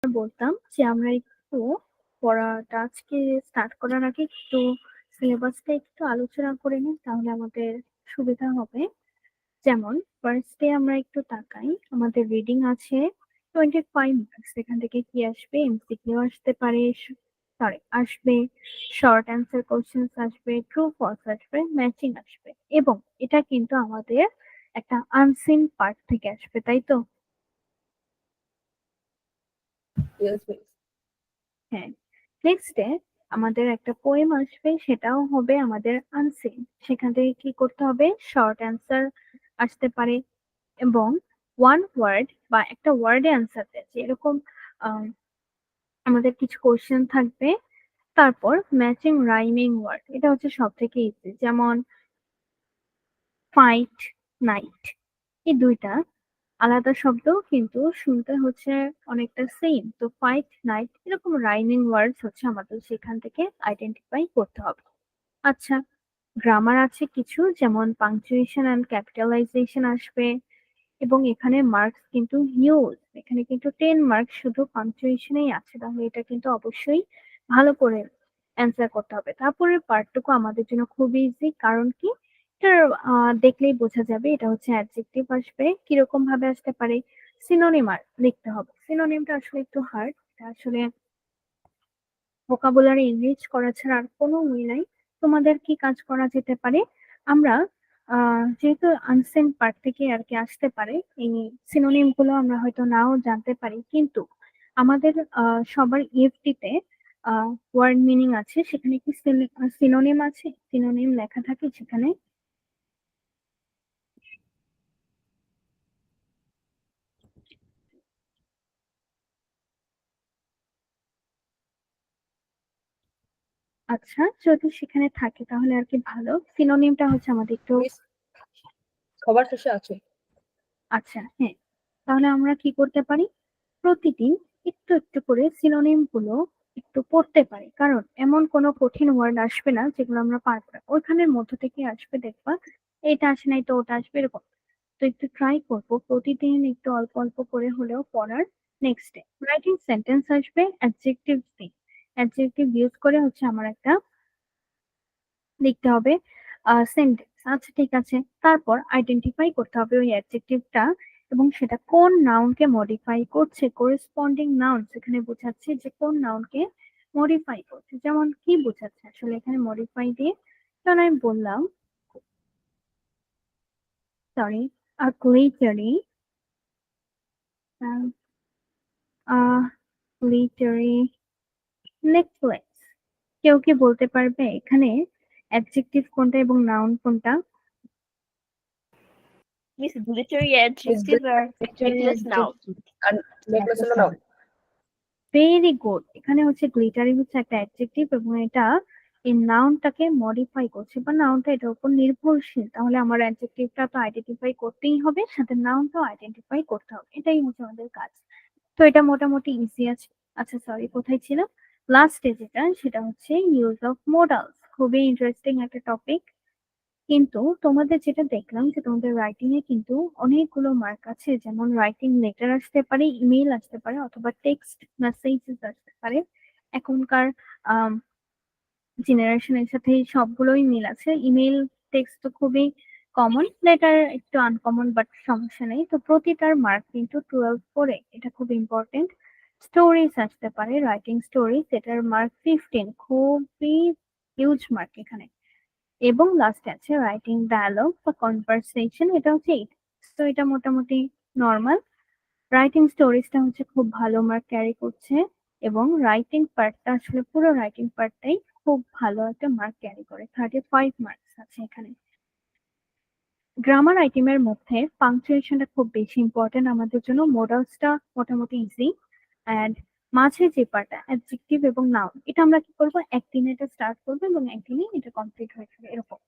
বলতাম যে আমরা একটু পড়াটা আজকে স্টার্ট করার আগে একটু সিলেবাসটা একটু আলোচনা করে নিই, তাহলে আমাদের সুবিধা হবে। যেমন ফার্স্ট ডে আমরা একটু তাকাই, আমাদের রিডিং আছে 25 মার্কস। এখান থেকে কি আসবে? এমসিকিউ আসতে পারে, সরি আসবে, শর্ট অ্যান্সার কোশ্চেন আসবে, ট্রু ফলস আসবে, ম্যাচিং আসবে। এবং এটা কিন্তু আমাদের একটা আনসিন পার্ট থেকে আসবে, তাই তো? Yes, miss. হ্যাঁ। নেক্সট ডে আমাদের একটা পোয়েম আসবে, সেটাও হবে আমাদের আনসিন। সেখান থেকে কি করতে হবে? শর্ট অ্যান্সার আসতে পারে এবং ওয়ান ওয়ার্ড বা একটা ওয়ার্ডে অ্যান্সার দিয়েছে এরকম আম, আমাদের কিছু কোশ্চেন থাকবে। তারপর ম্যাচিং রাইমিং ওয়ার্ড, এটা হচ্ছে সব থেকে ইজি। যেমন ফাইট, নাইট, এই দুইটা আলাদা শব্দ কিন্তু শুনতে হচ্ছে অনেকটা সেম। তো ফাইট, নাইট এরকম রাইমিং ওয়ার্ডস হচ্ছে আমাদের সেখান থেকে আইডেন্টিফাই করতে হবে। আচ্ছা, গ্রামার আছে কিছু, যেমন পাংচুয়েশন অ্যান্ড ক্যাপিটালাইজেশন আসবে। এবং এখানে মার্কস কিন্তু হিউজ, এখানে কিন্তু 10 মার্কস শুধু পাংচুয়েশনেই আছে, তাহলে এটা কিন্তু অবশ্যই ভালো করে অ্যান্সার করতে হবে। তারপরে পার্টটুকু আমাদের জন্য খুব ইজি, কারণ কি এটা দেখলেই বোঝা যাবে। এটা হচ্ছে অ্যাডজেক্টিভ আসবে, কিরকম ভাবে আসতে পারে? সিনোনিম আর লিখতে হবে। সিনোনিমটা আসলে একটু হার্ড, এটা আসলে ভোকাবুলারি এনরিচ করা ছাড়া আর কোনো ওয়ে নাই। তোমাদের কি কাজ করা যেতে পারে? আমরা যেহেতু আনসেন পার্ট থেকে আর কি আসতে পারে, এই সিনোনিম গুলো আমরা হয়তো নাও জানতে পারি, কিন্তু আমাদের সবার ইএফটি তে ওয়ার্ড মিনিং আছে, সেখানে কি সিনোনিম আছে? সিনোনিম লেখা থাকে সেখানে। আচ্ছা, যদি সেখানে থাকে তাহলে আর কি ভালো। সিনোনিমটা হচ্ছে আমাদের একটু। মিস সবার শেষে আছে। আচ্ছা, হ্যাঁ। তাহলে আমরা কি করতে পারি? প্রতিদিন একটু একটু করে সিনোনিম গুলো একটু পড়তে পারি, কারণ এমন কোনো কঠিন ওয়ার্ড আসবে না যেগুলো আমরা পারবো না, ওইখানের মধ্য থেকে আসবে। দেখবা এটা আসে নাই তো ওটা আসবে, এরকম। তো একটু ট্রাই করবো প্রতিদিন একটু অল্প অল্প করে হলেও পড়ার। নেক্সট ডে রাইটিং সেন্টেন্স আসবে, অ্যাডজেক্টিভ দিয়ে। অ্যাডজেক্টিভ ইউজ করে হচ্ছে আমার একটা লিখতে হবে সেন্টেন্স। আচ্ছা, ঠিক আছে। তারপর আইডেন্টিফাই করতে হবে ওই অ্যাডজেক্টিভটা, এবং সেটা কোন নাউনকে মডিফাই করছে। করেসপন্ডিং নাউন এখানে বোঝাচ্ছে যে কোন নাউনকে মডিফাই করছে। যেমন কি বোঝাচ্ছে আসলে এখানে মডিফাই দিয়ে? কারণ আমি বললাম, সরি, গ্লিটারি, গ্লিটারি নেকলেস। কেউ কি বলতে পারবে এখানে অ্যাডজেক্টিভ কোনটা এবং নাউন কোনটা? Miss glittery miss adjective or necklace noun. আর নেকলেস হলো নাও। Very good. এখানে হচ্ছে গ্লিটারি হচ্ছে একটা অ্যাডজেক্টিভ, এবং এটা এই নাউনটাকে মডিফাই করছে, বা নাউনটা এটার উপর নির্ভরশীল। তাহলে আমার অ্যাডজেক্টিভটা তো আইডেন্টিফাই করতেই হবে, সাথে নাউনটাও আইডেন্টিফাই করতে হবে। এটাই হচ্ছে আমাদের কাজ। তো এটা মোটামুটি ইজি আছে। আচ্ছা, সরি, কোথায় ছিল? লাস্টে যেটা, সেটা হচ্ছে ইউজ অফ মোডালস। খুবই ইন্টারেস্টিং একটা টপিক। কিন্তু তোমাদের যেটা দেখলাম যে তোমাদের রাইটিং এ কিন্তু অনেকগুলো মার্ক আছে, যেমন রাইটিং লেটার আসতে পারে, ইমেল আসতে পারে, অথবা টেক্সট মেসেজেস আসতে পারে। এখনকার জেনারেশনের সাথে সবগুলোই মিল আছে। ইমেল, টেক্সট তো খুবই কমন, লেটার একটু আনকমন, বাট সমস্যা নেই। তো প্রতিটার মার্ক কিন্তু 12 করে, এটা খুব ইম্পর্টেন্ট। স্টোরিজ আসতে পারে, রাইটিং স্টোরিজ, এটার মার্ক 15, খুবই হিউজ মার্ক এখানে। এবং লাস্টে আছে রাইটিং ডায়ালগ বা কনভারসেশন, এটা হচ্ছে 8। তো এটা মোটামুটি নর্মাল। রাইটিং স্টোরিজটা হচ্ছে খুব ভালো মার্ক ক্যারি করছে, এবং রাইটিং পার্টটা আসলে পুরো রাইটিং পার্টটাই খুব ভালো একটা মার্ক ক্যারি করে, 35 মার্কস আছে এখানে। গ্রামার আইটেমের মধ্যে পাংচুয়েশনটা খুব বেশি ইম্পর্টেন্ট আমাদের জন্য। মোডালসটা মোটামুটি ইজি। অ্যান্ড মাঝে যে পার্টটা অ্যাডজেক্টিভ এবং নাউন, এটা আমরা কি করবো, একদিনে এটা স্টার্ট করবো এবং একদিনে এটা কমপ্লিট হয়ে যাবে, এরকম।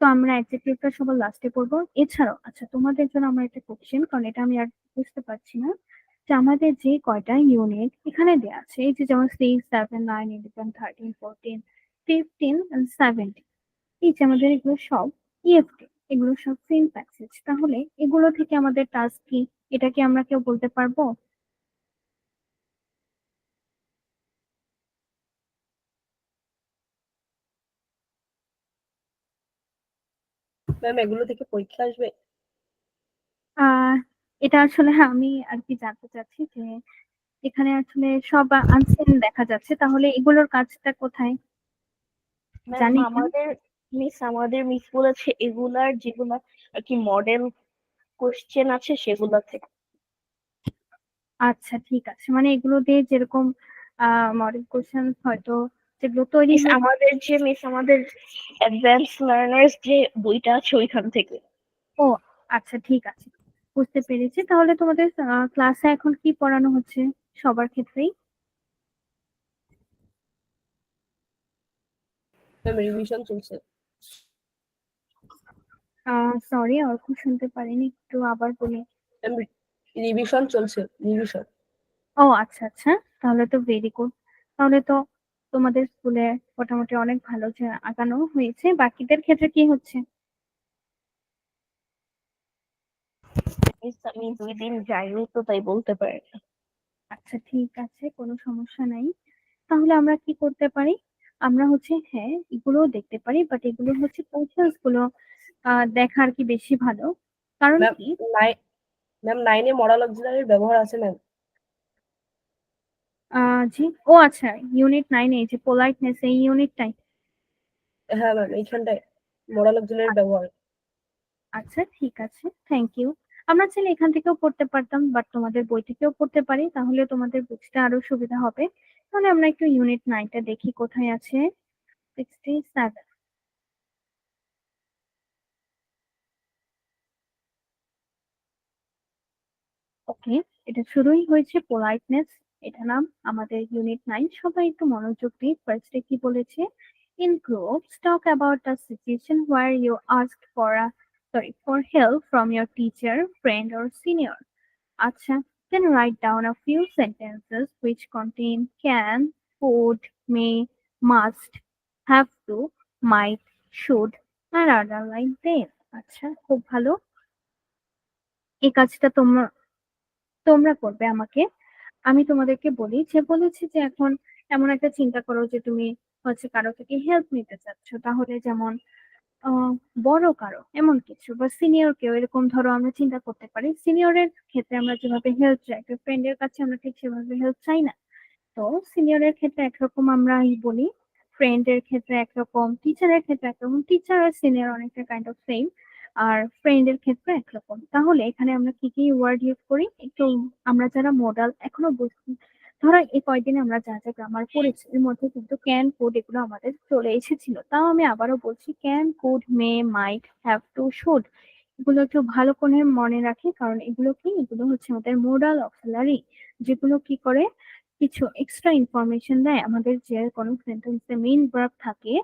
তো আমরা অ্যাডজেক্টিভটা সবার লাস্টে পড়বো। এছাড়াও আচ্ছা, তোমাদের জন্য আমার একটা কোশ্চেন, কারণ এটা আমি আর বুঝতে পারছি না যে আমাদের যে কয়টা ইউনিট এখানে দেওয়া আছে, এই যে যেমন 6, 7, 9, 11, 13, 14, 15 and 17, এই যে আমাদের এগুলো সব ইএফটি, এগুলো সব সেম প্যাসেজ। তাহলে এগুলো থেকে আমাদের টাস্ক কি? এটা কি আমরা কেউ বলতে পারবো? ম্যাম এগুলো থেকে পরীক্ষা আসবে? আহ এটা আসলে আমি আর কি জানতে চাচ্ছি যে এখানে আসলে সব আনসেন দেখা যাচ্ছে, তাহলে এগুলোর কাজটা কোথায় ম্যাম জানি কি? আমাদের মিস বলেছে এগুলার যেগুলা আর কি মডেল কোশ্চেন আছে সেগুলা থেকে। আচ্ছা ঠিক আছে, মানে এগুলো দিয়ে যেরকম মডেল কোশ্চেন হয়তো যেগুলো তৈরি হয়েছে। মিস আমাদের অ্যাডভান্স লার্নার্স যে বইটা আছে ওইখান থেকে। ও আচ্ছা ঠিক আছে, বুঝতে পেরেছি। তাহলে তোমাদের ক্লাসে এখন কি পড়ানো হচ্ছে সবার ক্ষেত্রেই? ম্যাম রিভিশন চলছে। সরি অর্ক, শুনতে পারিনি, একটু আবার বলি। ম্যাম রিভিশন চলছে, রিভিশন। ও আচ্ছা আচ্ছা, তাহলে তো ভেরি গুড। তাহলে তো তোমাদের স্কুলে মোটামুটি অনেক ভালো যে আগানো হয়েছে। বাকিদের ক্ষেত্রে কি হচ্ছে? মিস আমি 2 দিন যাইনি তো তাই বলতে পারি না। আচ্ছা ঠিক আছে, কোনো সমস্যা নাই। তাহলে আমরা কি করতে পারি? আমরা হচ্ছে হ্যাঁ এগুলোও দেখতে পারি, বাট এগুলো হচ্ছে কৌশলস গুলো দেখা আর কি বেশি ভালো। কারণ ম্যাম কি? নাই ম্যাম 9-এ মরাল অক্সিলারির ব্যবহার আছে ম্যাম। জি, ও আচ্ছা, ইউনিট 9 এই যে পোলাইটনেস, এই ইউনিটটাই। হ্যাঁ ম্যাম এইখানটায় মরাল অক্সিলারির ব্যবহার। আচ্ছা ঠিক আছে, থ্যাংক ইউ। আমরা চাইলে এখান থেকেও পড়তে পারতাম, বাট তোমাদের বই থেকেও পড়তে পারি, তাহলে তোমাদের বুঝতে আরো সুবিধা হবে। তাহলে আমরা একটু ইউনিট 9টা দেখি কোথায় আছে। 67। ওকে, এটা শুরুই হয়েছে পোলাইটনেস, এটা নাম আমাদের ইউনিট 9। সবাই একটু মনোযোগ দিই। ফার্স্টে কি বলেছে? In groups talk about a situation where you asked for for help from your teacher, friend or senior. আচ্ছা, then write down a few sentences which contain can, would, may, must, have to, might, should and other like them. আচ্ছা, খুব ভালো। এই কাজটা তোমরা তোমরা করবে আমাকে। আমি তোমাদেরকে বলি যে বলেছি যে এখন এমন একটা চিন্তা করো যে তুমি হচ্ছে কারো থেকে হেল্প নিতে চাচ্ছ, তাহলে যেমন আহ বড় কারো এমন কিছু বা সিনিয়র কেউ, এরকম ধরো আমরা চিন্তা করতে পারি। সিনিয়রের ক্ষেত্রে আমরা যেভাবে হেল্প চাই, তো ফ্রেন্ডের কাছে আমরা ঠিক সেভাবে হেল্প চাই না। তো সিনিয়রের ক্ষেত্রে একরকম আমরা বলি, ফ্রেন্ডের ক্ষেত্রে একরকম, টিচারের ক্ষেত্রে একরকম। টিচার আর সিনিয়র অনেকটা কাইন্ড অফ সেম, আর ফ্রেন্ডের ক্ষেত্রে একরকম। তাহলে এখানে আমরা কি কি ওয়ার্ড ইউজ করি একটু, আমরা যারা মডাল এখনো বুঝছি, ধরো এই কয়দিনে আমরা যা যা গ্রামার পড়েছি এর মধ্যে কিন্তু ক্যান, কুড এগুলো আমাদের চলে এসেছিল। তাও আমি আবারও বলছি, can, could, may, might, have to, should, এগুলো একটু ভালো করে মনে রাখি, কারণ এগুলো কি, এগুলো হচ্ছে আমাদের মোডাল অক্সিলারি, যেগুলো কি করে কিছু এক্সট্রা ইনফরমেশন দেয় আমাদের। যে কোনো সেন্টেন্সে মেইন ভার্ব থাকে,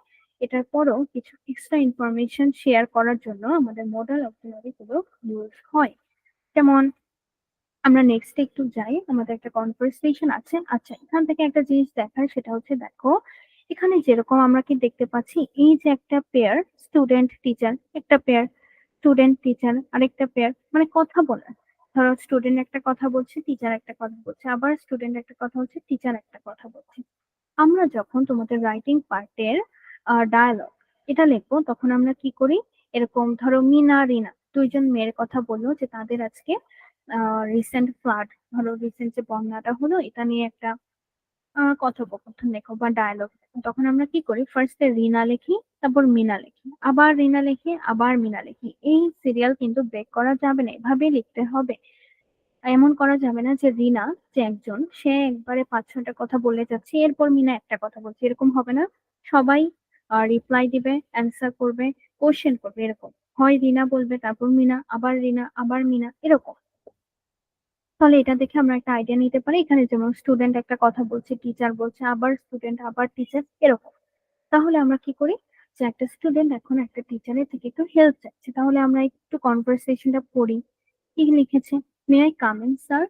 এটার পরও কিছু এক্সট্রা ইনফরমেশন শেয়ার করার জন্য আমাদের মোডাল অক্সিলারি গুলো ইউজ হয়। যেমন আমরা নেক্সট একটু যাই, আমাদের একটা কনভারসেশন আছে। আচ্ছা, এখান থেকে একটা জিনিস দেখার, সেটা হচ্ছে দেখো এখানে যেরকম আমরা কি দেখতে পাচ্ছি, এই যে একটা পেয়ার স্টুডেন্ট টিচার, একটা পেয়ার স্টুডেন্ট টিচার, আরেকটা পেয়ার, মানে কথা বলার। ধরো স্টুডেন্ট একটা কথা বলছে, টিচার একটা কথা বলছে, আবার স্টুডেন্ট একটা কথা বলছে, টিচার একটা কথা বলছে। আমরা যখন তোমাদের রাইটিং পার্টের ডায়ালগ এটা লিখবো, তখন আমরা কি করি? এরকম ধরো মিনা রিনা দুইজন মেয়ের কথা বললো যে তাদের আজকে রিসেন্ট ফ্লাড, ধরো রিসেন্ট যে বন্যাটা হলো এটা নিয়ে একটা কথোপকথন লেখো বা ডায়ালগ। তখন আমরা কি করি? ফার্স্টে রিনা লিখি, তারপর মিনা লিখি, আবার রিনা লিখি, আবার মিনা লিখি। এই সিরিয়াল কিন্তু ব্রেক করা যাবে না, এভাবেই লিখতে হবে। এমন করা যাবে না যে রিনা যে একজন, সে একবারে 5-6টা কথা বলে যাচ্ছে, এরপর মিনা একটা কথা বলছে, এরকম হবে না। সবাই রিপ্লাই দিবে, অ্যান্সার করবে, কোশ্চেন করবে, এরকম। হয় রিনা বলবে, তারপর মিনা, আবার রিনা, আবার মিনা, এরকম। তাহলে এটা দেখে আমরা একটা আইডিয়া নিতে পারি, এখানে যেমন স্টুডেন্ট একটা কথা বলছে, টিচার বলছে, আবার স্টুডেন্ট, আবার টিচার, এরকম। তাহলে আমরা কি করি? যে একটা স্টুডেন্ট এখন একটা টিচারের থেকে একটু হেল্প চাইছে, তাহলে আমরা একটু কনভারসেশনটা পড়ি। কি লিখেছে? May I come in sir?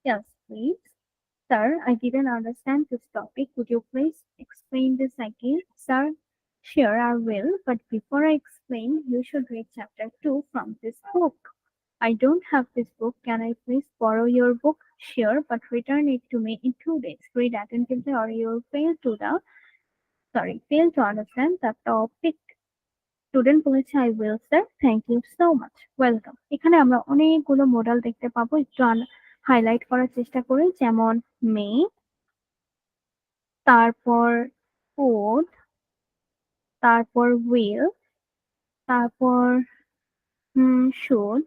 Yes please. Sir, I didn't understand this topic. Could you please explain this again? Sir, sure I will, but before I explain, you should read chapter 2 from this book. I don't have this book. Can I please borrow your book? Sure, but return it to me in 2 days. Read attentively or you'll fail to understand the topic. Student বলেছে I will sir, thank you so much, welcome. এখানে আমরা অনেকগুলো model দেখতে পাবো, একটু highlight করার চেষ্টা করি। যেমন মে, তারপর would, তারপর উইল, তারপর শুড,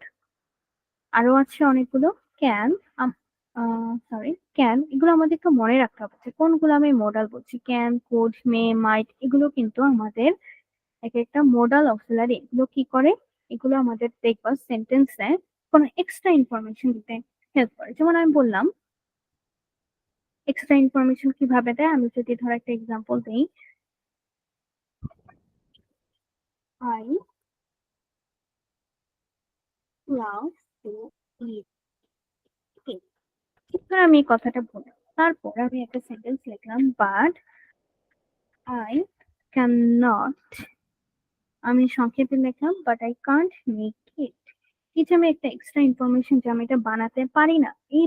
আরো আছে অনেকগুলো, ক্যান, সরি ক্যান। এগুলো আমাদের একটু মনে রাখতে হবে যে কোনগুলো আমি মডাল বলছি। ক্যান, কুড, মে, মাইট, এগুলো কিন্তু আমাদের এক একটা মোডাল অক্সিলারি। এগুলো কি করে, এগুলো আমাদের দেখবা সেন্টেন্সে কোনো এক্সট্রা ইনফরমেশন দিতে হেল্প করে। যেমন আমি বললাম এক্সট্রা ইনফরমেশন কিভাবে দেয়, আমি যদি ধর একটা এক্সাম্পল দিই, I love two it cake. এবার আমি এই কথাটা বললাম, তারপর আমি একটা সেন্টেন্স লিখলাম, বাট আই ক্যান নট, আমি সংক্ষেপে লিখলাম but I can't make it. এই যে আমি একটা এক্সট্রা ইনফরমেশন যে আমি এটা বানাতে পারি না, এই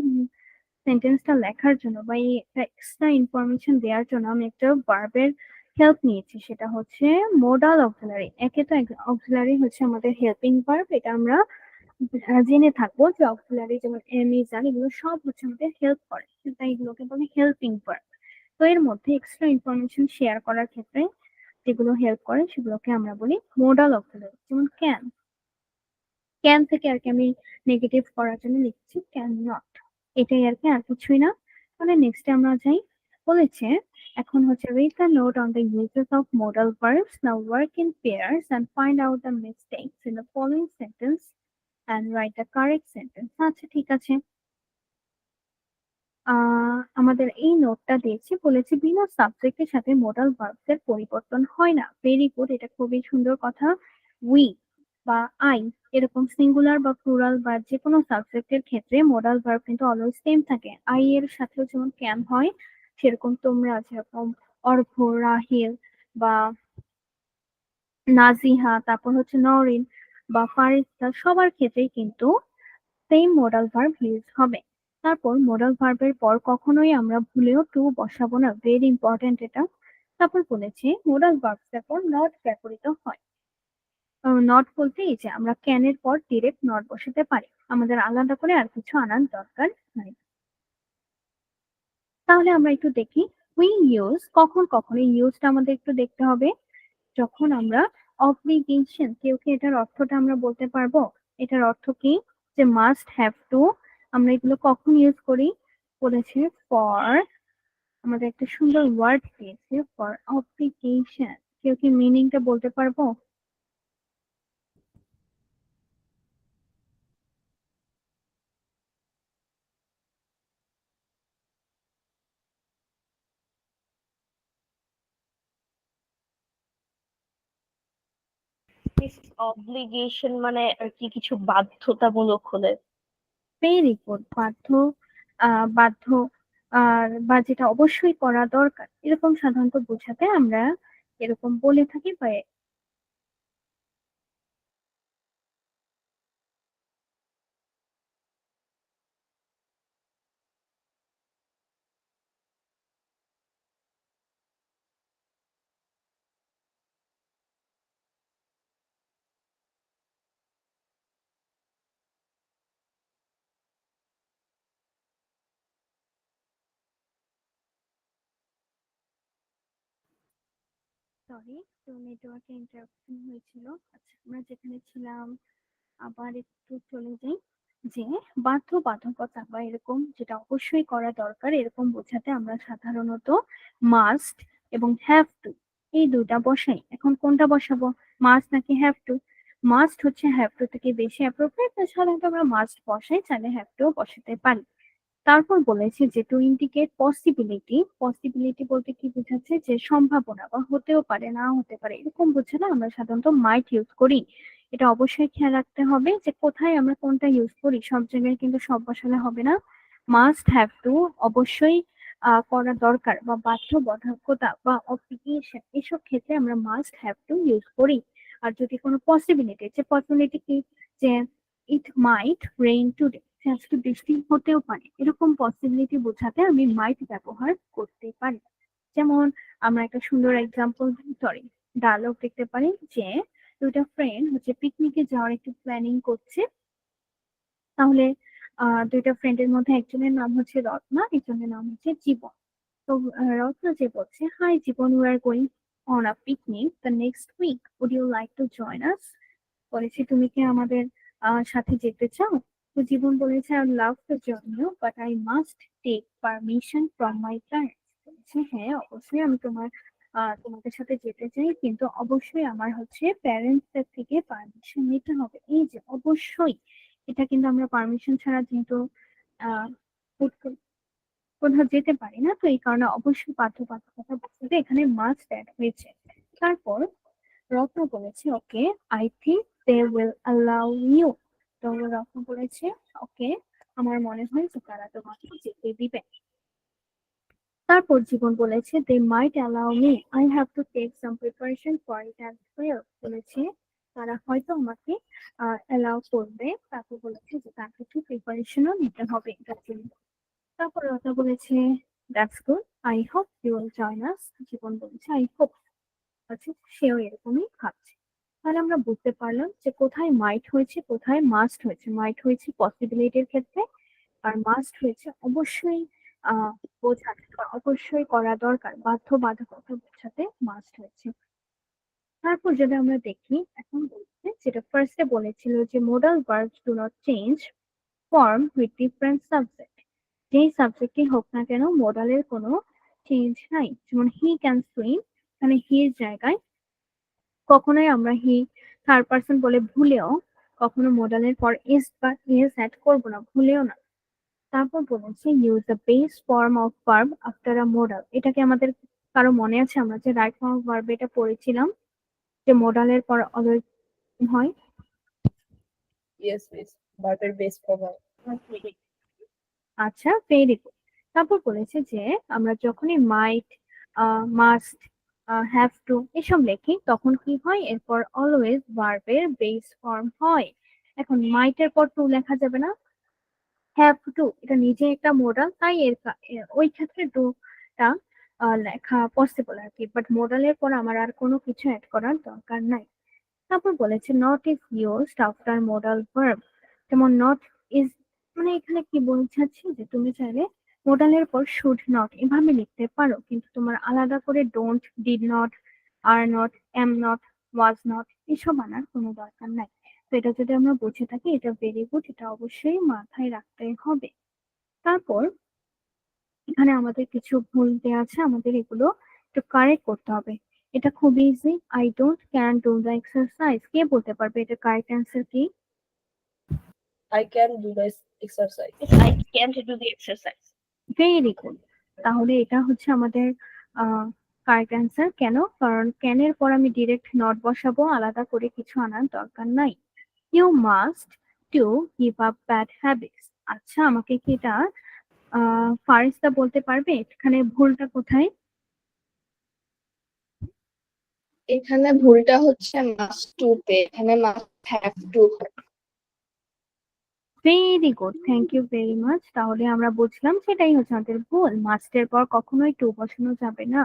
সেন্টেন্সটা লেখার জন্য বা এই একটা এক্সট্রা ইনফরমেশন দেওয়ার জন্য আমি একটা ভার্বের হেল্প নিয়েছি, সেটা হচ্ছে মোডাল অক্সিলারি। একে তো অক্সিলারি হচ্ছে আমাদের হেল্পিং ভার্ব, এটা আমরা জেনে থাকবো যে অক্সিলারি যেমন এম, ইজ, আর, এগুলো সব হচ্ছে আমাদের হেল্প করে, তাই এগুলোকে বলে হেল্পিং ভার্ব। তো এর মধ্যে এক্সট্রা ইনফরমেশন শেয়ার করার ক্ষেত্রে যেগুলো হেল্প করে সেগুলোকে আমরা বলি মোডাল অক্সিলারি। যেমন ক্যান, ক্যান থেকে আর কি আমি নেগেটিভ করার জন্য লিখছি ক্যান নট, এটাই আর কি, আর কিছুই না। তাহলে নেক্সটে আমরা যাই, বলেছে এখন হচ্ছে read the note on the uses of modal verbs, now work in pairs and find out the mistakes in the following sentence and write the correct sentence। আচ্ছা ঠিক আছে, আমাদের এই নোটটা দিয়েছি, বলেছে বিনা সাবজেক্টের সাথে মোডাল ভার্বস এর পরিবর্তন হয় না। ভেরি গুড, এটা খুবই সুন্দর কথা। উই বা আই, এরকম সিঙ্গুলার বা প্লুরাল বা যে কোনো সাবজেক্টের ক্ষেত্রে মোডাল ভার্ব কিন্তু অলওয়েজ সেম থাকে। আই এর সাথেও যেমন ক্যান হয়, সেরকম তোমরা যেরকম অর্ঘ্য, রাহিল বা নাজিহা, তারপর হচ্ছে নরিন বা ফারিস্তা, সবার ক্ষেত্রেই কিন্তু সেম মোডাল ভার্ব ইউজ হবে। তারপর মোডাল ভার্বের পর কখনোই আমরা ভুলেও টু বসাবো না, ভেরি ইম্পর্টেন্ট এটা। তারপর বলেছে মোডাল ভার্বস এর পর নট ব্যবহৃত হয়। নট বলতে এই যে আমরা ক্যানের পর ডিরেক্ট নট বসাতে পারি, আমাদের আলাদা করে আর কিছু আনার দরকার নাই। তাহলে আমরা একটু দেখি উই ইউজ কখন কখন, এই ইউজটা আমাদের একটু দেখতে হবে। যখন আমরা অব্লিগেশন, কেউ কি এটার অর্থটা আমরা বলতে পারবো? এটার অর্থ কি, যে মাস্ট হ্যাভ টু, আমরা এগুলো কখন ইউজ করি? বলেছে ফর, আমাদের একটা সুন্দর ওয়ার্ড দিয়েছে ফর অব্লিগেশন, কেউ কি মিনিংটা বলতে পারবো? দিস অব্লিগেশন মানে আর কি কিছু বাধ্যতামূলক হলে। ভেরি গুড, বাধ্য, বাধ্য, আর বা যেটা অবশ্যই করা দরকার, এরকম সাধারণত বোঝাতে আমরা এরকম বলে থাকি বা সরি, তো নেটওয়ার্কে ইন্টারাপশন হয়েছিল। আচ্ছা, আমরা যেখানে ছিলাম আবার একটু চলে যাই, যে বাধ্যবাধকতা বা এরকম যেটা অবশ্যই করা দরকার, এরকম বোঝাতে আমরা সাধারণত মাস্ট এবং হ্যাভ টু এই দুইটা বসাই। এখন কোনটা বসাবো, মাস্ট নাকি হ্যাভ টু? মাস্ট হচ্ছে হ্যাভ টু থেকে বেশি অ্যাপ্রোপ্রিয়েট, সাধারণত আমরা মাস্ট বসাই, চাইলে হ্যাভ টু বসাতে পারি। তারপর বলেছে যে টু ইন্ডিকেট পসিবিলিটি, পসিবিলিটি বলতে কি বোঝাচ্ছে, যে সম্ভাবনা বা হতেও পারে না হতে পারে, এরকম বোঝালে আমরা সাধারণত মাইট ইউজ করি। এটা অবশ্যই খেয়াল রাখতে হবে যে কোথায় আমরা কোনটা ইউজ করি, সব জায়গায় কিন্তু সব বসালে হবে না। মাস্ট হ্যাভ টু অবশ্যই করা দরকার বা বাধ্যবাধকতা বা অব্লিগেশন, এসব ক্ষেত্রে আমরা মাস্ট হ্যাভ টু ইউজ করি। আর যদি কোনো পসিবিলিটি, যে পসিবিলিটি কি, যে ইট মাইট রেইন টুডে, আজকে বৃষ্টি হতেও পারে, এরকম পসিবিলিটি বোঝাতে আমি মাইট ব্যবহার করতে পারি। যেমন আমরা একটা সুন্দর এক্সাম্পল, সরি ডায়লগ দেখতে পারি, যে দুইটা ফ্রেন্ড হচ্ছে পিকনিকে যাওয়ার একটু প্ল্যানিং করছে। তাহলে দুইটা ফ্রেন্ডের মধ্যে একজনের নাম হচ্ছে রত্না, একজনের নাম হচ্ছে জীবন। তো রত্না যে বলছে, hi Jibon, we are going on a picnic the next week, would you like to join us? বলেছে তুমি কি আমাদের সাথে যেতে চাও? তো জীবন বলেছে, I love to join you but I must take permission from my parents. বলেছে হ্যাঁ অবশ্যই আমি তোমাদের সাথে যেতে চাই, কিন্তু অবশ্যই আমার হচ্ছে প্যারেন্টসদের থেকে পারমিশন নিতে হবে। এই যে অবশ্যই, এটা কিন্তু আমরা পারমিশন ছাড়া যেহেতু আহ কোথাও যেতে পারি না, তো এই কারণে অবশ্যই বাধ্যবাধকতা বলতে এখানে মাস্ট অ্যাড হয়েছে। তারপর রত্ন বলেছে okay, I think they will allow you. তো রত্ন বলেছে ওকে, আমার মনে হয় যে তারা তোমাকে যেতে দিবে। তারপর জীবন বলেছে they might allow me, I have to take some preparation for it as well. বলেছে তারা হয়তো আমাকে অ্যালাউ করবে। তারপর বলেছে যে তাকে একটু প্রিপারেশনও নিতে হবে এটার জন্য। তারপর রত্ন বলেছে that's good, I hope you will join us. Jibon বলেছে আই হোপ, আছে সেও এরকমই ভাবছে। তাহলে আমরা বুঝতে পারলাম যে কোথায় মাইট হয়েছে, কোথায় মাস্ট হয়েছে। মাইট হয়েছে পসিবিলিটির ক্ষেত্রে, আর মাস্ট হয়েছে অবশ্যই আহ বোঝাতে, অবশ্যই করা দরকার, বাধ্যবাধকতা বোঝাতে মাস্ট হয়েছে। তারপর যদি আমরা দেখি, এখন বলছে যেটা ফার্স্টে বলেছিল যে modal verbs do not change form with different subject. যেই সাবজেক্টই হোক না কেন মোডালের কোনো চেঞ্জ নাই। যেমন হি ক্যান সুইম, মানে হির জায়গায় কখনোই আমরা হি থার্ড পার্সন বলে ভুলেও কখনো মোডালের পর ইস বা ইস অ্যাড করবো না, ভুলেও না। তারপর বলেছে use the base form of verb after a modal. এটাকে আমাদের কারো মনে আছে? আমরা যে রাইট ফর্ম অফ ভার্ব এটা পড়েছিলাম, যে মোডালের পর অলওয়েজ হয়। ইয়েস মিস, ভার্বের বেস ফর্ম। আচ্ছা, ভেরি গুড। তারপর বলেছে যে আমরা যখনই মাইট, মাস্ট, হ্যাভ টু এসব লিখি তখন কি হয়, এরপর অলওয়েজ ভার্বের বেস ফর্ম হয়। এখন মাইটের পর টু লেখা যাবে না, হ্যাভ টু এটা নিজে একটা মোডাল, তাই ওই ক্ষেত্রে টুটা লেখা পসিবল আর কি, বাট মোডালের পর আমার আর কোনো কিছু অ্যাড করার দরকার নাই। তারপর বলেছে not is used after modal verb. যেমন নট ইজ, মানে এখানে কি বোঝাচ্ছে যে তুমি চাইলে মোডালের পর শুড নট এভাবে লিখতে পারো, কিন্তু তোমার আলাদা করে don't, did not, are not, am not, was not এসব আনার কোনো দরকার নাই। তো এটা যদি আমরা বুঝে থাকি এটা ভেরি গুড, এটা অবশ্যই মাথায় রাখতে হবে। তারপর এখানে আমাদের কিছু ভুল দেওয়া আছে, আমাদের এগুলো একটু কারেক্ট করতে হবে। এটা খুব easy, I don't can do the exercise. কে বলতে পারবে এটা কারেক্ট অ্যান্সার কি? I can do this exercise. I can't do the exercise. Very good. তাহলে এটা হচ্ছে আমাদের কারেক্ট অ্যান্সার। কেন? কারণ ক্যানের পর আমি ডিরেক্ট নট বসাবো, আলাদা করে কিছু আনার দরকার নাই। You must to give up bad habits. আচ্ছা, আমাকে কি এটা ফারিস্তা বলতে পারবে এখানে ভুলটা কোথায়? এখানে ভুলটা হচ্ছে মাস্ট টু তে, এখানে must have to. Very good, thank you very much. তাহলে আমরা বুঝলাম সেটাই হচ্ছে আমাদের ভুল, মাস্টের পর কখনোই টু বসানো যাবে না।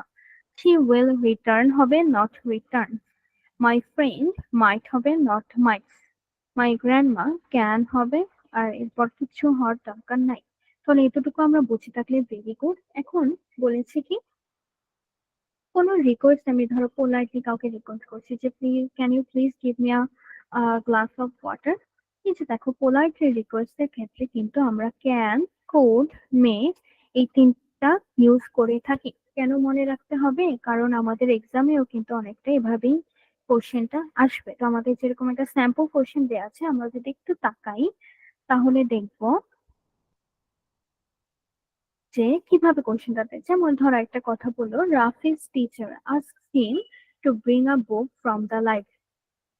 শি উইল রিটার্ন হবে not return. My friend might হবে not might. My grandma can হবে, আর এরপর কিছু হওয়ার দরকার নাই। তাহলে এতটুকু আমরা বুঝে থাকলে ভেরি গুড। এখন বলেছি কি, কোনো রিকোয়েস্ট, আমি ধরো পোলাইটলি কাউকে রিকোয়েস্ট করছি যে please can you please give me a glass of water. কিন্তু দেখো পোলাইটলি রিকোয়েস্টের ক্ষেত্রে কিন্তু আমরা ক্যান, কুড, মে এই তিনটা ইউজ করে থাকি। কেন মনে রাখতে হবে? কারণ আমাদের এক্সামেও কিন্তু অনেকটা এভাবেই কোশ্চেনটা আসবে। তো আমাদের যেরকম একটা স্যাম্পল কোশ্চেন দেওয়া আছে, আমরা যদি একটু তাকাই তাহলে দেখবো যে কিভাবে কোশ্চেনটাতে, যেমন ধরো একটা কথা বললো, Rafiz teacher ask him to bring a book from the library.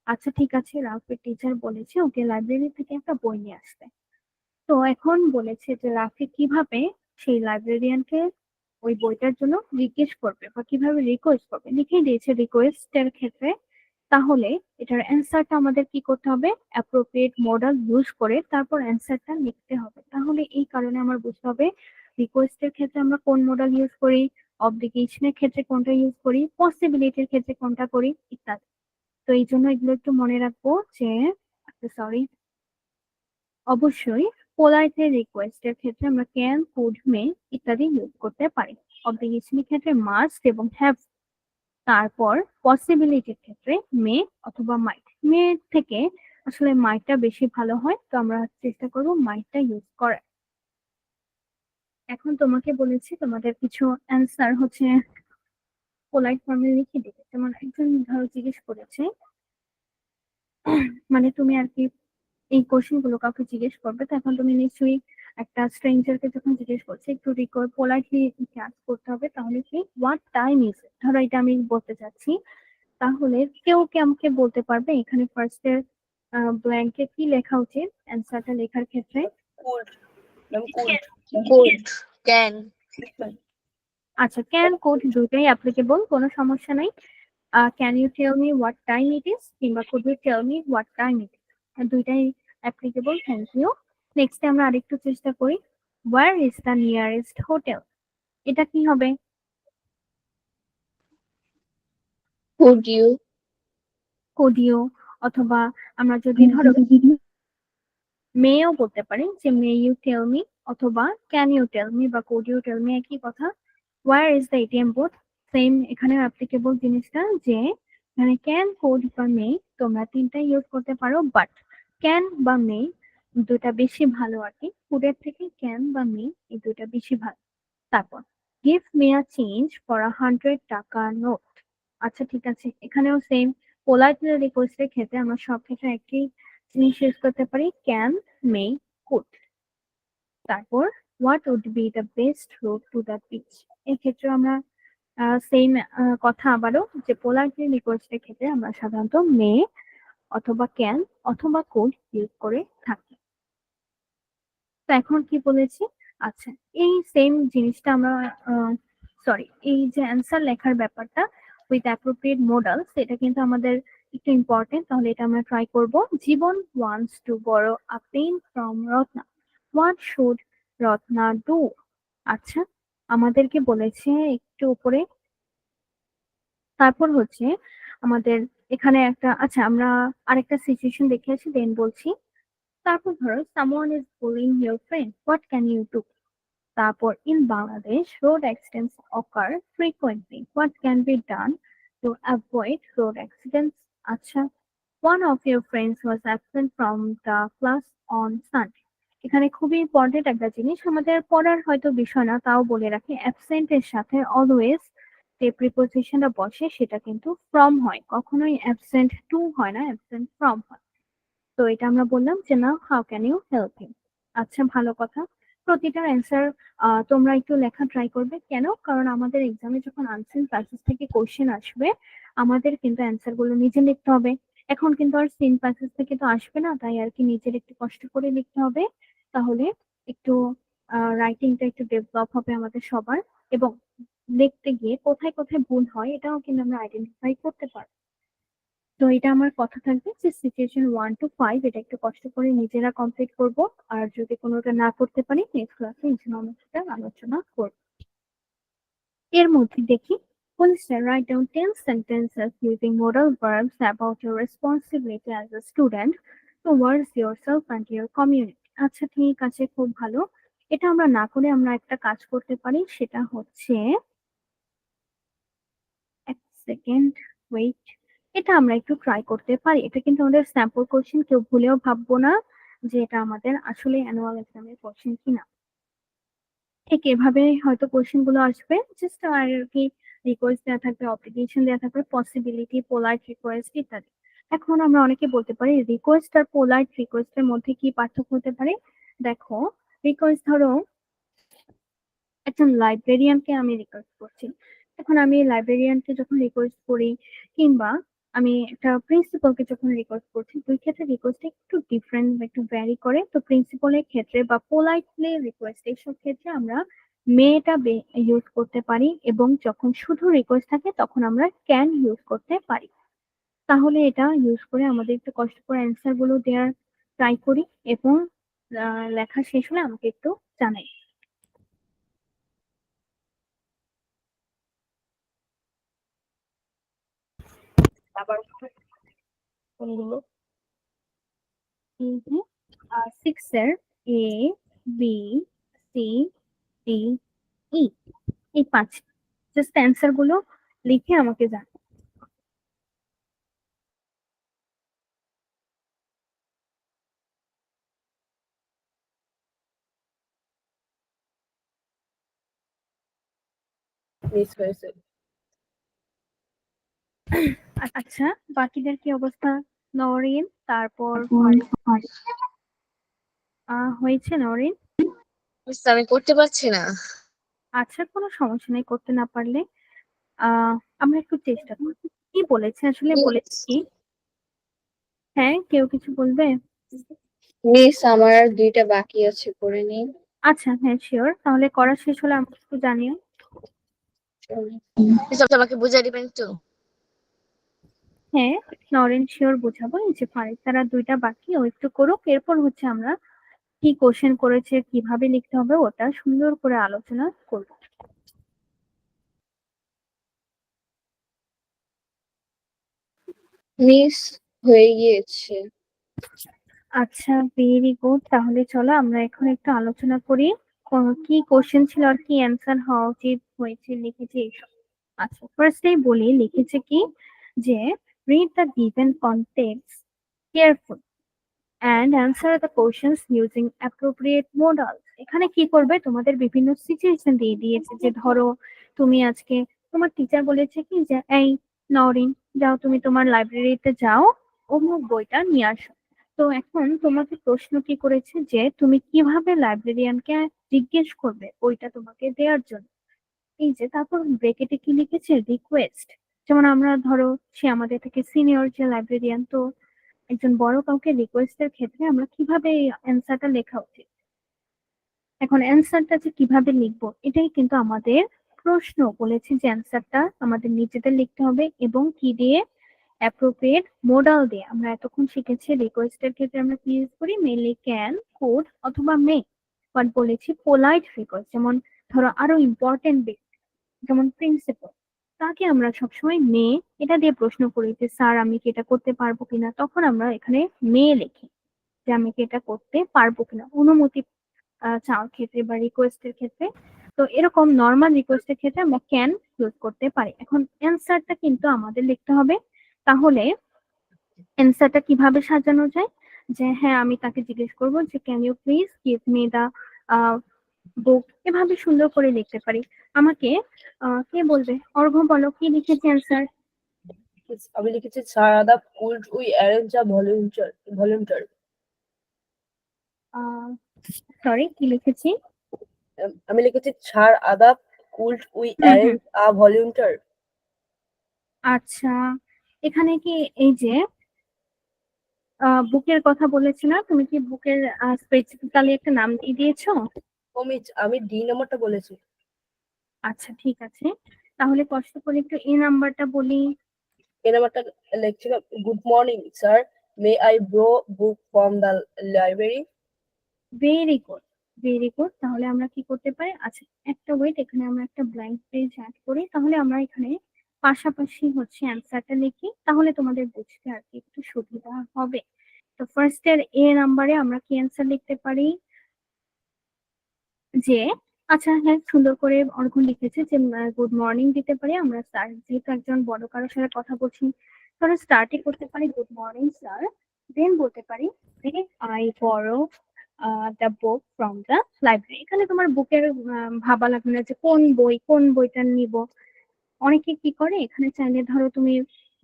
আচ্ছা ঠিক আছে, রাফির টিচার বলেছে ওকে লাইব্রেরি থেকে একটা বই নিয়ে আসতে। তো এখন বলেছে যে রাফি কিভাবে সেই লাইব্রেরিয়ানকে ওই বইটার জন্য জিজ্ঞেস করবে বা কিভাবে রিকোয়েস্ট করবে, লিখে দিয়েছে রিকোয়েস্টের ক্ষেত্রে। তাহলে এটার অ্যান্সারটা আমাদের কি করতে হবে, অ্যাপ্রোপ্রিয়েট মডেল ইউজ করে তারপর অ্যান্সারটা লিখতে হবে। তাহলে এই কারণে আমার বুঝতে হবে রিকোয়েস্টের ক্ষেত্রে আমরা কোন মডেল ইউজ করি, অব্লিগেশনের ক্ষেত্রে কোনটা ইউজ করি, পসিবিলিটির ক্ষেত্রে কোনটা করি, ইত্যাদি। তো এই জন্য এগুলো একটু মনে রাখবো যে সরি, অবশ্যই পোলাইটলি রিকোয়েস্টের ক্ষেত্রে আমরা ক্যান, কুড, মে ইত্যাদি ইউজ করতে পারি। অবলিগেশনের ক্ষেত্রে মাস্ট এবং হ্যাভ। তারপর পসিবিলিটির ক্ষেত্রে মে অথবা মাইট। মে থেকে আসলে মাইটটা বেশি ভালো হয়, তো আমরা চেষ্টা করবো মাইটটা ইউজ করার। এখন তোমাকে বলেছি তোমাদের কিছু অ্যান্সার হচ্ছে পোলাইট ফর্মে লিখে দিতে। যেমন একজন ধরো জিজ্ঞেস করেছে, মানে তুমি আর কি এই কোশ্চেন গুলো কাউকে জিজ্ঞেস করবে, তো এখন তুমি নিশ্চয়ই একটা স্ট্রেঞ্জারকে যখন জিজ্ঞেস করছে একটু পোলাইটলি আস্ক করতে হবে। তাহলে কি হোয়াট টাইম ইজ, ধরো এটা আমি বলতে চাচ্ছি, তাহলে কেউ কি আমাকে বলতে পারবে এখানে ফার্স্টে ব্ল্যাঙ্কে কি লেখা উচিত অ্যান্সারটা লেখার ক্ষেত্রে? Could ma'am, could. Could, can. আচ্ছা, ক্যান, কুড দুটোই অ্যাপ্লিকেবল, কোনো সমস্যা নাই। Can you tell me what time it is, কিংবা could you tell me what time it is, দুইটাই অ্যাপ্লিকেবল। Thank you. নেক্সট আমরা আরেকটু চেষ্টা করি, where is the nearest hotel, এটা কি হবে? Could you? কুড ইউ, অথবা আমরা যদি ধরো মেয়েও বলতে পারি যে মে ইউ টেল মি, অথবা ক্যান ইউ টেল মি বা কুড ইউ টেল মি, একই কথা। Where is the ATM booth, same এখানে অ্যাপ্লিকেবল জিনিসটা, যে এখানে ক্যান, কুড বা মে তোমরা তিনটা ইউজ করতে পারো, বাট ক্যান বা মে দুটা বেশি ভালো আর কি, কুডের থেকে ক্যান বা মে এই দুটা বেশি ভালো। তারপর give me a change for 100 টাকা নোট। আচ্ছা ঠিক আছে, এখানেও সেম পোলাইট রিকোয়েস্টের ক্ষেত্রে আমরা সব ক্ষেত্রে একই জিনিস ইউজ করতে পারি, ক্যান, মে, কুড। তারপর what would be the best route to the beach, এই ক্ষেত্রে আমরা সেম কথা আবারও, যে পোলাইটলি রিকোয়েস্টের ক্ষেত্রে আমরা সাধারণত মে অথবা ক্যান অথবা কুড ইউজ করে থাকি। তো এখন কি বলেছি, আচ্ছা এই সেম জিনিসটা আমরা সরি, এই যে অ্যান্সার লেখার ব্যাপারটা উইথ অ্যাপ্রোপ্রিয়েট মডাল, সেটা কিন্তু আমাদের একটু ইম্পর্টেন্ট, তাহলে এটা আমরা ট্রাই করব। জীবন wants to borrow a pen from Ratna, what should Ratna do? আচ্ছা, আমাদেরকে বলেছে একটু উপরে। তারপর হচ্ছে আমাদের এখানে একটা, আচ্ছা আমরা আরেকটা সিচুয়েশন দেখে আসি দেন বলছি। তারপর ধরো someone is bullying your friend, what can you do? তারপর in Bangladesh road accidents occur frequently, what can be done to avoid road accidents? আচ্ছা, one of your friends was absent from the class on Sunday. এখানে খুবই important একটা জিনিস, আমাদের পড়ার হয়তো বিষয় না, তাও বলে রাখি, অ্যাবসেন্ট এর সাথে অলওয়েজ যে প্রিপোজিশনটা বসে সেটা কিন্তু ফ্রম হয়, কখনোই অ্যাবসেন্ট টু হয় না, অ্যাবসেন্ট ফ্রম হয়। তো এটা আমরা বললাম যে না, how can you help him. আচ্ছা ভালো কথা, প্রতিটার অ্যান্সার তোমরা একটু লেখা ট্রাই করবে। কেন? কারণ আমাদের এক্সামে যখন আনসিন প্যাসেজ থেকে কোশ্চেন আসবে, আমাদের কিন্তু অ্যান্সার গুলো নিজে লিখতে হবে। এখন কিন্তু আর সিন প্যাসেজ থেকে তো আসবে না, তাই আর কি নিজের একটু কষ্ট করে লিখতে হবে। তাহলে একটু রাইটিংটা একটু ডেভেলপ হবে আমাদের সবার, এবং লিখতে গিয়ে কোথায় কোথায় ভুল হয় এটাও কিন্তু আমরা আইডেন্টিফাই করতে পারবো। তো এটা আমার কথা থাকবে যে সিচুয়েশন 1 to 5 এটা একটু কষ্ট করে নিজেরা কমপ্লিট করব। আর যদি কোনোটা না করতে পারি নেক্সট ক্লাসে ইকোনমিক্সটা আলোচনা করব। এর মধ্যে দেখি, Police write down 10 sentences using modal verbs about your responsibility as a student towards yourself and your community. আচ্ছা ঠিক আছে, খুব ভালো। এটা আমরা না করে আমরা একটা কাজ করতে পারি, সেটা হচ্ছে, এক সেকেন্ড, ওয়েট, এটা আমরা একটু ট্রাই করতে পারি। এটা কিন্তু আমাদের স্যাম্পল কোশ্চেন, কেউ ভুলেও ভাববো না যে এটা আমাদের আসলে অ্যানুয়াল এক্সামের কোশ্চেন কিনা। ঠিক এভাবে হয়তো কোশ্চেন গুলো আসবে, জাস্ট আর কি রিকোয়েস্ট দেওয়া থাকবে, অব্লিগেশন দেওয়া থাকবে, পসিবিলিটি, পোলাইট রিকোয়েস্ট ইত্যাদি। এখন আমরা অনেকে বলতে পারি রিকোয়েস্ট আর পোলাইট রিকোয়েস্টের মধ্যে কি পার্থক্য হতে পারে। দেখো, রিকোয়েস্ট ধরো একজন লাইব্রেরিয়ানকে আমি রিকোয়েস্ট করছি, এখন আমি লাইব্রেরিয়ানকে যখন রিকোয়েস্ট করি, কিংবা আমি একটা প্রিন্সিপালকে যখন রিকোয়েস্ট করছি, দুই ক্ষেত্রে রিকোয়েস্ট একটু ডিফারেন্ট, একটু ভ্যারি করে। তো প্রিন্সিপালের ক্ষেত্রে বা পোলাইটলি রিকোয়েস্ট এইসব ক্ষেত্রে আমরা মেটা ইউজ করতে পারি, এবং যখন শুধু রিকোয়েস্ট থাকে তখন আমরা ক্যান ইউজ করতে পারি। তাহলে এটা ইউজ করে আমাদের একটু কষ্ট করে অ্যান্সার গুলো দেওয়ার ট্রাই করি, এবং লেখা শেষ হলে আমাকে একটু জানাই। আবার কোনগুলো? 6 এর A, B, C, D, E, এই 5 জাস্ট অ্যান্সার গুলো লিখে আমাকে জান। মিস হয়েছে। আচ্ছা, বাকিদের কি অবস্থা? নরিন, তারপর হয়েছে নরিন? মিস আমি করতে পারছি না। আচ্ছা, কোনো সমস্যা নেই, করতে না পারলে আমরা একটু চেষ্টা করি। কি বলেছে আসলে, বলেছে কি? হ্যাঁ, কেউ কিছু বলবে? মিস আমার আর 2টা বাকি আছে, করে নিই। আচ্ছা, হ্যাঁ শিওর, তাহলে করা শেষ হলে আমাকে একটু জানিও। মিস আমাকে বুঝিয়ে দিবেন একটু? হ্যাঁ, নরেন শিওর বুঝাবো। এই যে ফারিক তারা 2টা বাকি, ও একটু করুক, এরপর হচ্ছে আমরা কি কোশ্চেন করেছে, কিভাবে লিখতে হবে, ওটা সুন্দর করে আলোচনা করবো। মিস হয়ে গিয়েছে। আচ্ছা, ভেরি গুড। তাহলে চলো আমরা এখন একটু আলোচনা করি কি কোশ্চেন ছিল আর কি অ্যান্সার হওয়া উচিত হয়েছে, লিখেছে এইসব। আচ্ছা, ফার্স্টেই বলি, লিখেছে কি যে read the given context carefully and answer the questions using appropriate modals. এখানে কি করবে, তোমাদের বিভিন্ন সিচুয়েশন দিয়ে দিয়েছে যে ধরো তুমি আজকে তোমার টিচার বলেছে কি যে এই নরিন, যাও তুমি তোমার লাইব্রেরিতে যাও, অমুক বইটা নিয়ে আসো। তো এখন তোমাকে প্রশ্ন কি করেছে যে তুমি কিভাবে লাইব্রেরিয়ানকে জিজ্ঞেস করবে বইটা তোমাকে দেওয়ার জন্য। এই যে তারপর ব্রেকেটে কি লিখেছে, রিকোয়েস্ট। যেমন আমরা ধরো সে আমাদের থেকে সিনিয়র যে লাইব্রেরিয়ান, তো একজন বড় কাউকে রিকোয়েস্টের ক্ষেত্রে আমরা কিভাবে অ্যান্সারটা লেখা উচিত। এখন অ্যান্সারটা যে কিভাবে লিখবো এটাই কিন্তু আমাদের প্রশ্ন, বলেছে যে অ্যান্সারটা আমাদের নিজেদের লিখতে হবে এবং কি দিয়ে, অ্যাপ্রোপ্রিয়েট মোডাল দিয়ে। আমরা এতক্ষণ শিখেছি রিকোয়েস্টের ক্ষেত্রে আমরা কি ইউজ করি, মেনলি ক্যান, কুড অথবা মে। বাট বলেছি পোলাইট রিকোয়েস্ট, যেমন ধরো আরো ইম্পর্টেন্ট ব্যক্তি যেমন প্রিন্সিপাল, তাকে আমরা সবসময় মে এটা দিয়ে প্রশ্ন করি যে স্যার আমি কি এটা করতে পারবো কিনা, তখন আমরা এখানে মে লিখি যে আমি কি এটা করতে পারবো কিনা, অনুমতি চাওয়ার ক্ষেত্রে বা রিকোয়েস্টের ক্ষেত্রে। তো এরকম নর্মাল রিকোয়েস্টের ক্ষেত্রে আমরা ক্যান ইউজ করতে পারি। এখন অ্যান্সারটা কিন্তু আমাদের লিখতে হবে। তাহলে অ্যান্সারটা কিভাবে সাজানো যায়, যে হ্যাঁ আমি তাকে জিজ্ঞেস করবো যে can you please give me the book, এভাবে সুন্দর করে লিখতে পারি। আমাকে কে বলবে, অর্ঘ্য বলো কি লিখেছি অ্যান্সার? আমি লিখেছি স্যার আদাব, could we arrange a volunteer. Sorry, কি লিখেছি? আমি লিখেছি স্যার আদাব, could we hmm hmm, arrange a volunteer. আচ্ছা, এখানে কি এই যে বুকের কথা বলেছি না, তুমি কি বুকের স্পেসিফিক্যালি একটা নাম দিয়ে দিয়েছো? ও মিস আমি ডি নাম্বারটা বলেছি। আচ্ছা ঠিক আছে, তাহলে কষ্ট করে একটু এই নাম্বারটা বলি। এই নাম্বারটা লিখছিলাম, good morning sir, may I borrow book from the library. Very good, very good. তাহলে আমরা কি করতে পারি, আচ্ছা একটা ওয়েট, এখানে আমরা একটা ব্ল্যাঙ্ক পেজ অ্যাড করি, তাহলে আমরা এখানে পাশাপাশি হচ্ছে অ্যান্সারটা লিখি, তাহলে তোমাদের বুঝতে আর কি একটু সুবিধা হবে। তো ফার্স্ট এর এ নাম্বারে আমরা কি অ্যান্সার লিখতে পারি যে, আচ্ছা হ্যাঁ সুন্দর করে অর্ঘ্য লিখেছে যে গুড মর্নিং দিতে পারি আমরা স্যার, যেহেতু একজন বড় কারোর সাথে কথা বলছি, তাহলে স্টার্টই করতে পারি গুড মর্নিং স্যার, দেন বলতে পারি যে I borrow the book from the library. এখানে তোমার বুকের ভাবা লাগবে না যে কোন বইটা নিব। অনেকে কি করে এখানে চাইলে ধরো তুমি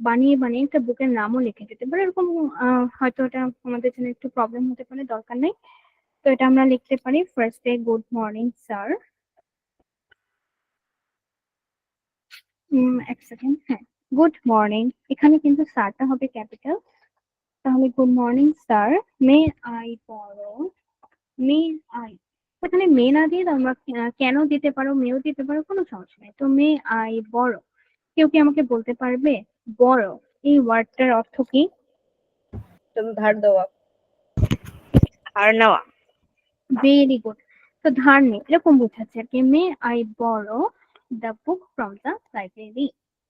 বানিয়ে বানিয়ে একটা বুকের নামও লিখে দিতে পারো, এরকম হয়তো এটা আমাদের জন্য একটু প্রবলেম হতে পারে, দরকার নেই। তো এটা আমরা লিখতে পারি ফার্স্টে গুড মর্নিং স্যার, এক সেকেন্ড, হ্যাঁ গুড মর্নিং, এখানে কিন্তু স্যারটা হবে ক্যাপিটাল। তাহলে good morning sir, may I borrow, may I, এখানে মে না দিয়ে আমরা কেন দিতে পারো, মেও দিতে পারো, কোনো সমস্যা নেই। তো মে আই বড়, কেউ কি আমাকে বলতে পারবে বড় এই ওয়ার্ডটার অর্থ কি? তুমি ধার দেওয়া। ধার নেওয়া। Very good. তো ধার নেই এরকম বোঝাচ্ছে আর কি, মে আই বড় the book from the library.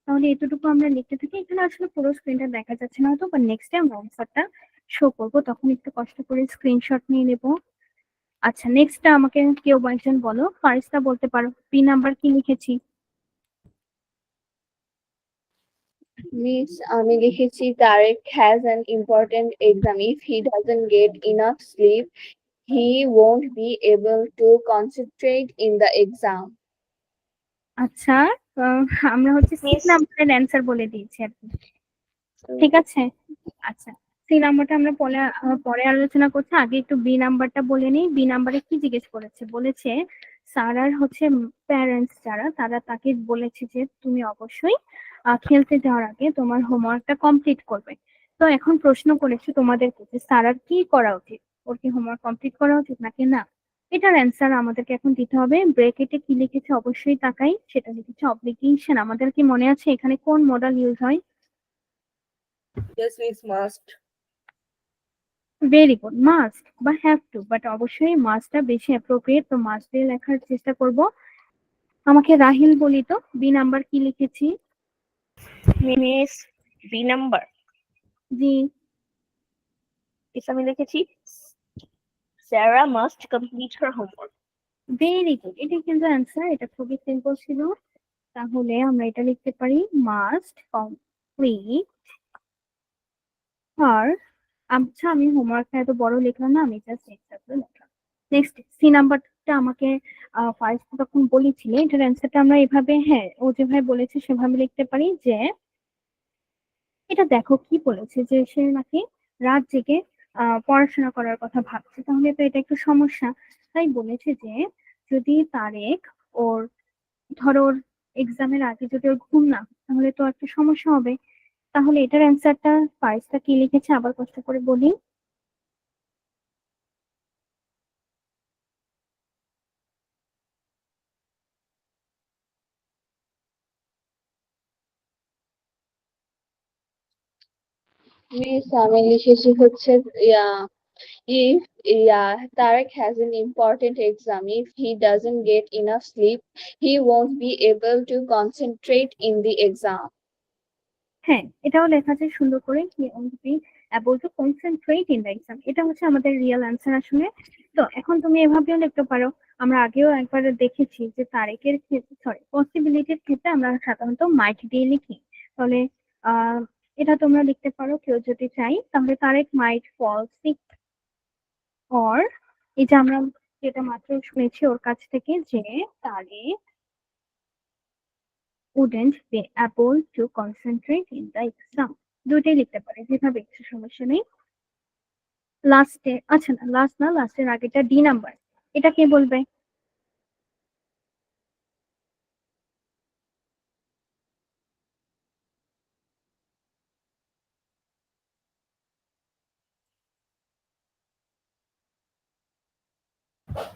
তাহলে এতটুকু আমরা লিখতে থাকি। এখানে আসলে পুরো স্ক্রিনটা দেখা যাচ্ছে না হয়তো, বা নেক্সট টাইম অ্যান্সারটা শো করবো, তখন একটু কষ্ট করে স্ক্রিনশট নিয়ে নেবো। আচ্ছা, নেক্সটটা আমাকে কেউ একজন বলো, ফার্স্টটা বলতে পারো, বি নাম্বার কি লিখেছি? মিস আমি লিখেছি Tarek has an important exam, if he doesn't get enough sleep he won't be able to concentrate in the exam. আচ্ছা, আহ, আমরা হচ্ছে সি মিস নাম্বারের অ্যান্সার বলে দিয়েছি আর কি। ঠিক আছে, আচ্ছা, সি নাম্বারটা আমরা পরে আলোচনা করছি, আগে একটু বি নাম্বারটা বলে নিই। বি নাম্বারে কি জিজ্ঞেস করেছে, বলেছে সারার হচ্ছে প্যারেন্টস যারা, তারা তাকে বলেছে যে তুমি অবশ্যই খেলতে যাওয়ার আগে তোমার হোমওয়ার্কটা কমপ্লিট করবে। তো এখন প্রশ্ন করেছে তোমাদেরকে যে সারার কি করা উচিত, ওর কি হোমওয়ার্ক কমপ্লিট করা উচিত নাকি না? এটার অ্যান্সার আমাদেরকে এখন দিতে হবে। ব্রেকেটে কি লিখেছে অবশ্যই তাকাই, সেটা লিখেছে অব্লিগেশন। আমাদের কি মনে আছে এখানে কোন মডেল ইউজ হয়? Yes, miss, must. Very good, must বা হ্যাভ টু, বাট অবশ্যই মাস্টটা বেশি অ্যাপ্রোপ্রিয়েট, তো মাস্ট দিয়ে লেখার চেষ্টা করব। আমাকে রাহিল বলি তো, বি নাম্বার কি লিখেছি? মিস বি নাম্বার জি, মিস আমি লিখেছি Sara must complete her homework. Very good, এটা কিন্তু অ্যান্সার, এটা খুবই সিম্পল ছিল। তাহলে আমরা এটা লিখতে পারি, মাস্ট কমপ্লিট হার। আচ্ছা, আমি হোমওয়ার্কটা এত বড় লিখলাম না, আমি জাস্ট এক্সাম্পল লিখলাম। নেক্সট সি নাম্বারটা আমাকে ফার্স্ট তখন বলেছিলে, এটার অ্যান্সারটা আমরা এভাবে, হ্যাঁ ও যেভাবে বলেছে সেভাবে লিখতে পারি যে, এটা দেখো কি বলেছে যে সে নাকি রাত জেগে পড়াশোনা করার কথা ভাবছে, তাহলে তো এটা একটু সমস্যা। তাই বলেছে যে যদি তারেক ওর, ধরো ওর এক্সামের আগে যদি ওর ঘুম না হয়, তাহলে তো একটা সমস্যা হবে। তাহলে এটার অ্যান্সারটা ফার্স্টটা কি লিখেছে আবার কষ্ট করে বলি। মিস আমি লিখেছি হচ্ছে if Tarek has an important exam, if he doesn't get enough sleep he won't be able to concentrate in the exam. হ্যাঁ, এটাও লেখা যায় সুন্দর করে, he won't be able to concentrate in the exam, এটা হচ্ছে আমাদের রিয়েল অ্যান্সার আসলে। তো এখন তুমি এভাবেও লিখতে পারো। আমরা আগেও একবার দেখেছি যে তারেকের ক্ষেত্রে, সরি পসিবিলিটির ক্ষেত্রে আমরা সাধারণত মাইট দিয়ে লিখি। তাহলে আহ এটা তোমরা লিখতে পারো কেউ যদি চাই, তাহলে তারেক মাইট ফল সিক, অর এই যে আমরা যেটা মাত্র শুনেছি ওর কাছ থেকে যে Tarique wouldn't be able to concentrate in the exam, দুইটাই লিখতে পারে যেভাবে ইচ্ছে, সমস্যা নেই। লাস্টে, আচ্ছা না লাস্ট না, লাস্টের আগেটা ডি নাম্বার, এটা কে বলবে?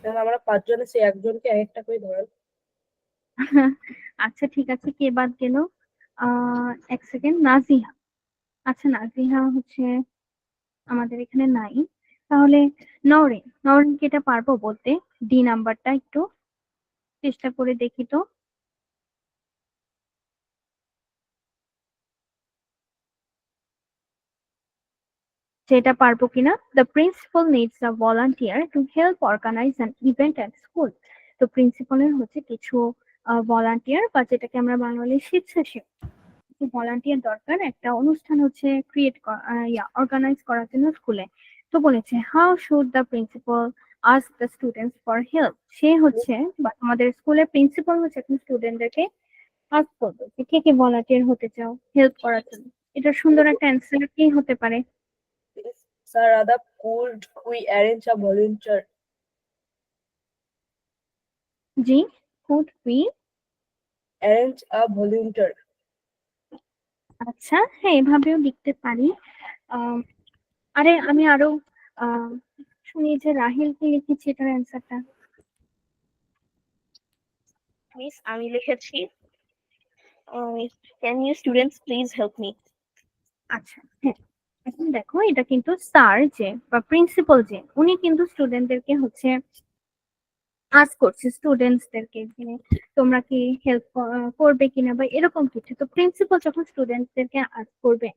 তাহলে আমরা পাঁচজনে সে একজনকে একটা করে ধরেন। আচ্ছা ঠিক আছে, কে বাদ গেল? এক সেকেন্ড, নাজিহা। আচ্ছা, নাজিহা হচ্ছে আমাদের এখানে নাই। তাহলে নওরিন, নওরিন কি এটা পারবো বলতে? ডি নাম্বারটা একটু চেষ্টা করে দেখি তো। যেটা পারবো কিনা। The principal needs a volunteer to help organise an event at school. তো প্রিন্সিপালের হচ্ছে কিছু ভলান্টিয়ার, বা যেটাকে আমরা বাঙালি স্বেচ্ছাসেবক, ভলান্টিয়ার দরকার একটা অনুষ্ঠান হচ্ছে ক্রিয়েট অর্গানাইজ করার জন্য স্কুলে। তো বলেছে how should the principal ask the students for help, সে হচ্ছে, বা আমাদের স্কুলের প্রিন্সিপাল হচ্ছে এখন স্টুডেন্টদেরকে আস্ক করবে যে কে কে ভলান্টিয়ার হতে চাও হেল্প করার জন্য। এটা সুন্দর একটা অ্যান্সার কি হতে পারে? Sir Radha, could we arrange a volunteer? G, could we. Arrange a volunteer. আচ্ছা, হ্যাঁ এভাবেও লিখতে পারি। আম, আরে আমি আরো আহ শুনি যে রাহিল কি লিখেছি এটার অ্যান্সারটা। মিস আমি লিখেছি can you students please help me. আচ্ছা, হ্যাঁ, এখন দেখো এটা কিন্তু স্যার যে বা প্রিন্সিপাল যে, উনি কিন্তু স্টুডেন্টদেরকে হচ্ছে আস্ক করছে স্টুডেন্টসদেরকে যে তোমরা কি হেল্প করবে কিনা বা এরকম কিছু। তো প্রিন্সিপাল যখন স্টুডেন্টসদেরকে আস্ক করবে,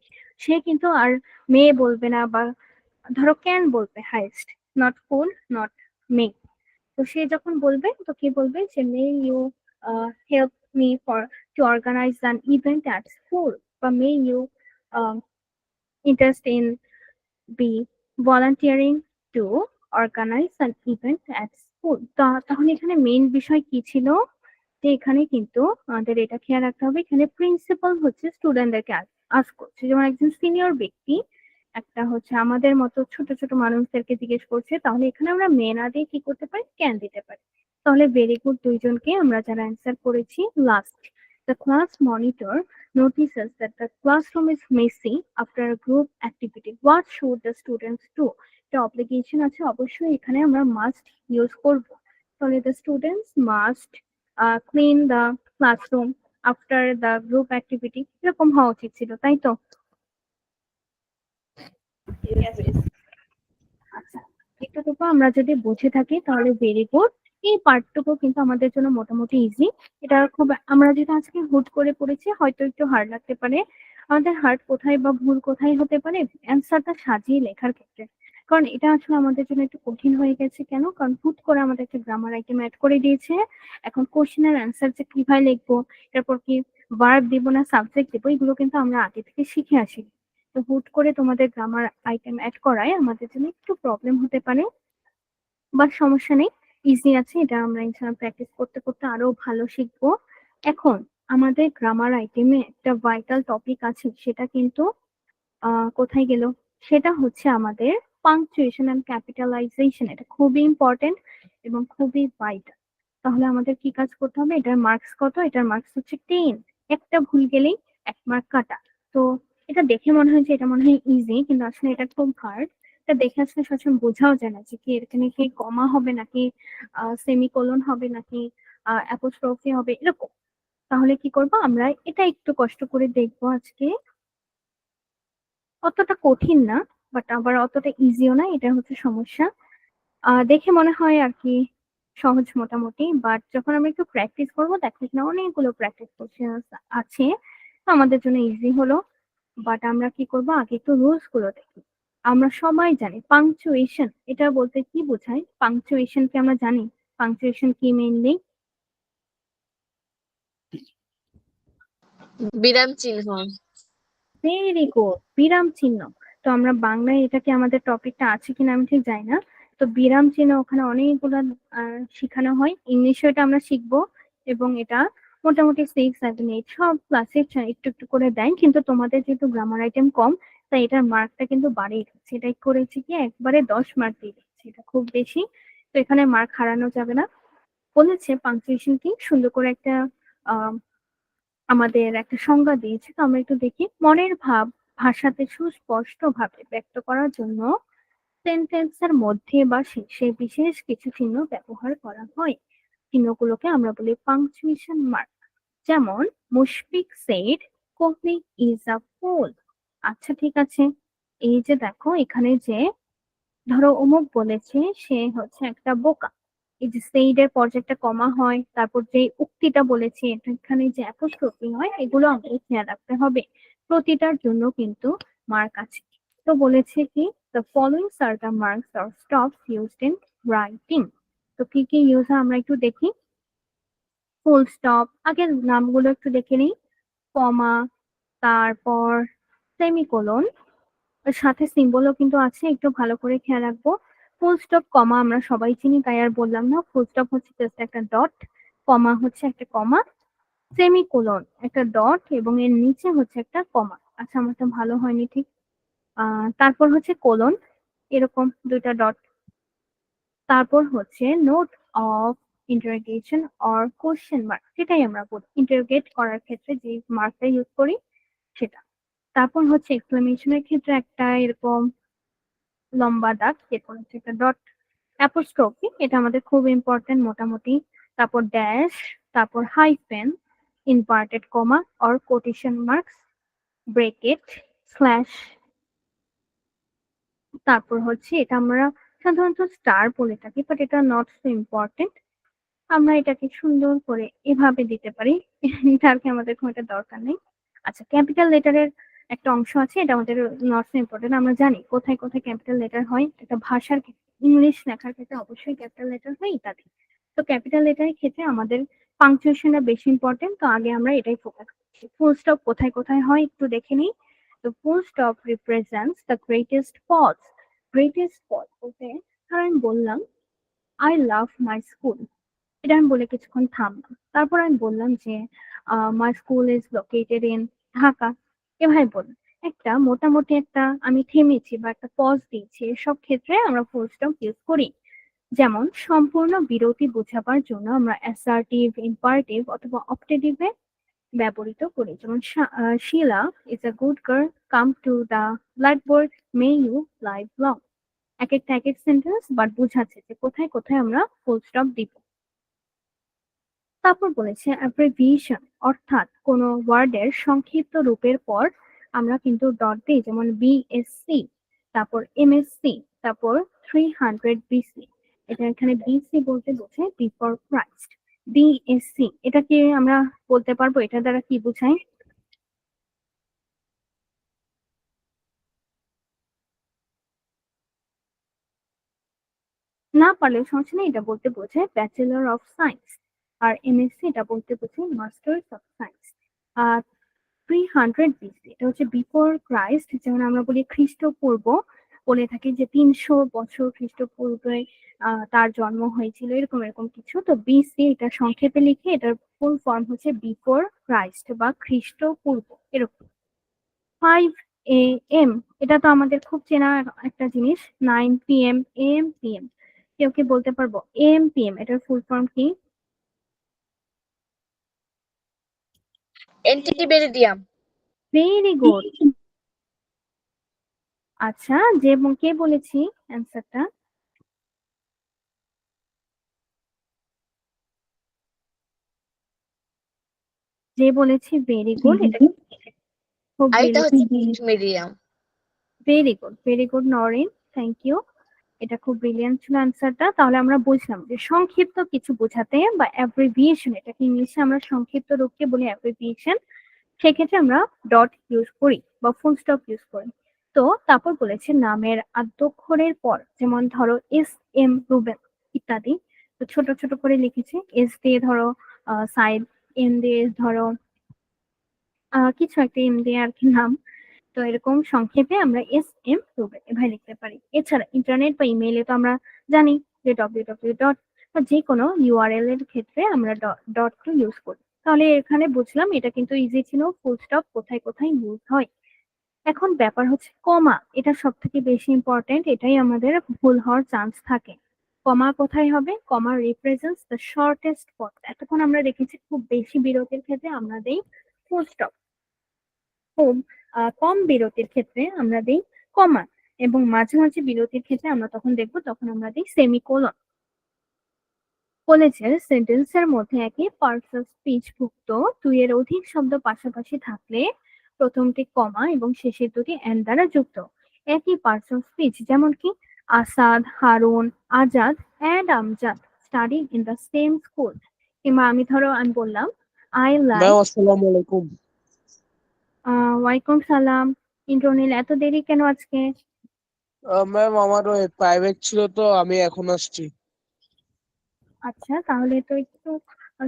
সে কিন্তু আর মেয়ে বলবে না বা ধরো ক্যান বলবে হাইস্ট, নট কুল, নট মে। তো সে যখন বলবে তো কি বলবে যে may you help me for to organize an event at school, বা may you interest in be volunteering to organize an event at school. তাহলে এখানে মেইন বিষয় কি ছিল, যে এখানে কিন্তু আমাদের এটা খেয়াল রাখতে হবে, এখানে প্রিন্সিপাল হচ্ছে স্টুডেন্টদেরকে আস্ক করছে। যেমন একজন সিনিয়র ব্যক্তি একটা হচ্ছে আমাদের মতো ছোট ছোট মানুষদেরকে জিজ্ঞেস করছে, তাহলে এখানে আমরা মে না দিয়ে কি করতে পারি, ক্যান দিতে পারি। তাহলে ভেরি গুড দুইজনকে আমরা যারা অ্যান্সার করেছি। Last, the class monitor notices that the classroom is messy after a group activity. What should the students do? The obligation আছে, অবশ্যই এখানে আমরা মাস্ট ইউজ করব। তাহলে the students must clean the classroom after the group activity, এরকম হওয়া উচিত ছিল, তাই তো? Yes, miss. আচ্ছা, এতটুকু আমরা যদি বুঝে থাকি তাহলে ভেরি গুড। এই পার্টটুকু কিন্তু আমাদের জন্য মোটামুটি ইজি। এটা খুব, আমরা যেটা আজকে হুট করে পড়েছি হয়তো একটু হার্ড লাগতে পারে। আমাদের হার্ড কোথায় বা ভুল কোথায় হতে পারে, অ্যান্সারটা সাজিয়ে লেখার ক্ষেত্রে। কারণ এটা আসলে আমাদের জন্য একটু কঠিন হয়ে গেছে। কেন? কারণ হুট করে আমাদের একটা গ্রামার আইটেম অ্যাড করে দিয়েছে। এখন কোশ্চেনের অ্যান্সার যে কিভাবে লিখবো, এরপর কি ভার্ব দিব না সাবজেক্ট দিব, এগুলো কিন্তু আমরা আগে থেকে শিখে আসি। তো হুট করে তোমাদের গ্রামার আইটেম অ্যাড করায় আমাদের জন্য একটু প্রবলেম হতে পারে, বাট সমস্যা নেই, ইজি আছে। এটা আমরা ইনশাআল্লাহ প্র্যাকটিস করতে করতে আরো ভালো শিখবো। এখন আমাদের গ্রামার আইটেমে একটা ভাইটাল টপিক আছে, সেটা কিন্তু কোথায় গেল, সেটা হচ্ছে আমাদের পাংচুয়েশন এন্ড ক্যাপিটালাইজেশন। এটা খুবই ইম্পর্টেন্ট এবং খুবই ভাইটাল। তাহলে আমাদের কি কাজ করতে হবে, এটার মার্কস কত, এটার মার্কস হচ্ছে 10। একটা ভুল গেলেই 1 মার্ক কাটা। তো এটা দেখে মনে হয় যে এটা মনে হয় ইজি, কিন্তু আসলে এটা খুব হার্ড। এটা দেখে আসলে সবসময় বোঝাও যায় না যে কি এখানে কি কমা হবে নাকি সেমিকোলন হবে নাকি অ্যাপোস্ট্রফি হবে, এরকম। তাহলে কি করবো আমরা, এটা একটু কষ্ট করে দেখবো আজকে। অতটা কঠিন না, বাট আবার অতটা ইজিও না, এটা হচ্ছে সমস্যা। দেখে মনে হয় আর কি সহজ মোটামুটি, বাট যখন আমরা একটু প্র্যাকটিস করবো দেখো এখানে অনেকগুলো প্র্যাকটিস কোশ্চেন আছে, তো আমাদের জন্য ইজি হলো। বাট আমরা কি করব, আগে একটু রুলস গুলো দেখি। আমরা সবাই জানি পাংচুয়েশন এটা বলতে কি বোঝায়, পাংচুয়েশন কি আমরা জানি, পাংচুয়েশন কি মেইনলি? বিরাম চিহ্ন। ভেরি গুড, বিরাম চিহ্ন। তো আমরা বাংলায় এটাকে আমাদের টপিকটা আছে কিনা আমি ঠিক জানি না। তো বিরাম চিহ্ন ওখানে অনেকগুলো শেখানো হয়, ইংলিশে এটা আমরা শিখবো। এবং এটা মোটামুটি 6, 7, 8 সব ক্লাসে একটু একটু করে দেয়, কিন্তু তোমাদের যেহেতু গ্রামার আইটেম কম, তাই এটার মার্কটা কিন্তু বাড়িয়ে দিচ্ছে। এটা করেছি কি একবারে 10 মার্ক দিয়ে দিচ্ছে, এটা খুব বেশি। তো এখানে মার্ক হারানো যাবে না। বলেছে পাংচুয়েশন কি, সুন্দর করে একটা আহ আমাদের একটা সংজ্ঞা দিয়েছে। তো আমরা একটু দেখি, মনের ভাব ভাষাতে সুস্পষ্ট ভাবে ব্যক্ত করার জন্য সেন্টেন্সের মধ্যে বা শেষে বিশেষ কিছু চিহ্ন ব্যবহার করা হয়। চিহ্নগুলোকে আমরা বলি পাংচুয়েশন মার্ক। যেমন Mushfiq said Kohli is a fool. আচ্ছা ঠিক আছে, এই যে দেখো এখানে যে ধরো অমুক বলেছে সে হচ্ছে একটা বোকা, এই যে সেইডের পর যে একটা কমা হয়, তারপর যে উক্তিটা বলেছে এখানে যে অ্যাপোস্ট্রফি হয়, এগুলো আমাদের খেয়াল রাখতে হবে। প্রতিটার জন্য কিন্তু মার্ক আছে। তো বলেছে কি, the following are the marks or stops used in writing. তো কি কি ইউজ হয় আমরা একটু দেখি। ফুল স্টপ, আগের নামগুলো একটু দেখে নিই। কমা, তারপর সেমিকোলন, এর সাথে সিম্বলও কিন্তু আছে, একটু ভালো করে খেয়াল রাখবো। ফুল স্টপ কমা আমরা সবাই চিনি, তাই আর বললাম না। ফুল স্টপ হচ্ছে জাস্ট একটা ডট, কমা হচ্ছে একটা কমা, সেমিকোলন একটা ডট এবং এর নিচে হচ্ছে একটা কমা। আচ্ছা আমার তো ভালো হয়নি ঠিক। তারপর হচ্ছে কোলন, এরকম দুইটা ডট। তারপর হচ্ছে note of interrogation or question mark, যেটাই আমরা বলি ইন্টারোগেট করার ক্ষেত্রে যে মার্কটা ইউজ করি সেটা। তারপর হচ্ছে এক্সক্লেমেশনের ক্ষেত্রে একটা এরকম লম্বা দাগ, এরপর হচ্ছে একটা ডট। অ্যাপোস্ট্রফি এটা আমাদের খুব ইম্পর্টেন্ট মোটামুটি। তারপর ড্যাশ, তারপর hyphen, inverted comma or quotation marks, bracket, slash. তারপর হচ্ছে এটা আমরা সাধারণত স্টার বলে থাকি, বাট এটা নট সো ইম্পর্টেন্ট। আমরা এটাকে সুন্দর করে এভাবে দিতে পারি। তার কি আমাদের খুব একটা দরকার নেই। আচ্ছা, ক্যাপিটাল লেটারের একটা অংশ আছে, এটা আমাদের নট সো ইম্পর্টেন্ট। আমরা জানি কোথায় কোথায় ক্যাপিটাল লেটার হয়, একটা ভাষার ইংলিশ লেখার ক্ষেত্রে অবশ্যই ক্যাপিটাল লেটার হয় ইত্যাদি। তো ক্যাপিটাল লেটারের ক্ষেত্রে আমাদের পাংচুয়েশনটা বেশি ইম্পর্টেন্ট, তো আগে আমরা এটাই ফোকাস করছি। ফুল স্টপ কোথায় কোথায় হয় একটু দেখে নিই। তো full stop represents the greatest pause. Greatest pause বলতে ধর আমি বললাম আই লাভ মাই স্কুল, এটা আমি বলে কিছুক্ষণ থামলাম, তারপর আমি বললাম যে my school is located in Dhaka, এভাবে বললাম একটা মোটামুটি একটা আমি থেমেছি বা একটা পজ দিয়েছি। এসব ক্ষেত্রে আমরা ফুল স্টপ ইউজ করি। যেমন সম্পূর্ণ বিরতি বোঝাবার জন্য আমরা অ্যাসার্টিভ, ইম্পারেটিভ অথবা অপটেটিভে ব্যবহৃত করি। যেমন Shila is a good girl, come to the blackboard, may you live long. এক একটা এক এক সেন্টেন্স বাট বোঝাচ্ছে যে কোথায় কোথায় আমরা ফুল স্টপ দিব। তারপর বলেছে অ্যাব্রিভিয়েশন, অর্থাৎ কোনো ওয়ার্ডের সংক্ষিপ্ত রূপের পর আমরা কিন্তু ডট দিই, যেমন বিএসসি, তারপর এমএসসি, তারপর 300 বিসি। এটা এখানে বিসি বলতে বোঝায় বিফোর ক্রাইস্ট। বিএসসি এটা কি আমরা বলতে পারবো এটা দ্বারা কি বোঝায়? না পারলেও সমস্যা নেই, এটা বলতে বোঝায় ব্যাচেলর অফ সায়েন্স। আর এমএসসি এটা বলতে বোঝায় মাস্টার্স অফ সায়েন্স। আর 300 বিসি এটা হচ্ছে বিফোর ক্রাইস্ট, যেমন আমরা বলি খ্রিস্টপূর্ব, বলে থাকি যে 300 বছর খ্রিস্টপূর্বে তার জন্ম হয়েছিল, এরকম এরকম কিছু। তো বিসি এটা সংক্ষেপে লিখে এটার ফুল ফর্ম হচ্ছে বিফোর ক্রাইস্ট বা খ্রিস্টপূর্ব এরকম। 5 AM এটা তো আমাদের খুব চেনা একটা জিনিস। 9 PM, AM PM। কেউ কি বলতে পারবো AM PM এটার ফুল ফর্ম কি? এন্টিবেরিডিয়াম। Very good. আচ্ছা, যে কে বলেছি অ্যান্সারটা? যে বলেছি ভেরি গুড, এটা খুব আর এটা হচ্ছে medium. Very good, very good Norin, thank you. এটা খুব ব্রিলিয়ান্ট ছিল অ্যান্সারটা। তাহলে আমরা বুঝলাম যে সংক্ষিপ্ত কিছু বোঝাতে বা অ্যাব্রিভিয়েশন, এটাকে ইংলিশে আমরা সংক্ষিপ্ত রূপকে বলি অ্যাব্রিভিয়েশন, সেক্ষেত্রে আমরা ডট ইউজ করি বা ফুল স্টপ ইউজ করি। তো তারপর বলেছে নামের আদ্যক্ষরের পর, যেমন ধরো SM রুবেল ইত্যাদি, তো ছোট ছোট করে লিখেছে। এস দিয়ে ধরো সাইড, এম দিয়ে ধরো কিছু একটা এম দিয়ে আর কি নাম। তো এরকম সংক্ষেপে আমরা SM রুবেল এভাবে লিখতে পারি। এছাড়া ইন্টারনেট বা ইমেইলে তো আমরা জানি যে www ডট বা যে কোনো URL এর ক্ষেত্রে আমরা ডট টু ইউজ করি। তাহলে এখানে বুঝলাম এটা কিন্তু ইজি ছিল, ফুল স্টপ কোথায় কোথায় ইউজ হয়। এখন ব্যাপার হচ্ছে কমা, এটা সব থেকে বেশি ইম্পর্টেন্ট, এটাই আমাদের ভুল হওয়ার চান্স থাকে। কমা কোথায় হবে? কমা রিপ্রেজেন্টস দ্য শর্টেস্ট পথ। এতক্ষণ আমরা দেখেছি খুব বেশি বিরতির ক্ষেত্রে আমরা দেই ফুল স্টপ, খুব কম বিরতির ক্ষেত্রে আমরা দেই কমা, এবং মাঝে মাঝে বিরতির ক্ষেত্রে আমরা তখন দেখবো তখন আমরা দিই সেমিকোলন। বলেছে সেন্টেন্সের মধ্যে একই পার্টস অফ স্পিচ ভুক্ত 2 এর অধিক শব্দ পাশাপাশি থাকলে প্রথমটি কমা এবং শেষের দুটি এন্ড দ্বারা যুক্ত। একই পার্টস অফ স্পিচ, যেমন কি Asad, Harun, Azad and Amjad study in the same school. কিংবা আমি ধরো আমি বললাম আই লাইক। ম্যাম আসসালামু আলাইকুম। ওয়ালাইকুম সালাম। ইন্দ্রনীল, এত দেরি কেন আজকে? ম্যাম আমার ওই প্রাইভেট ছিল তো আমি এখন আসছি। আচ্ছা, তাহলে তো একটু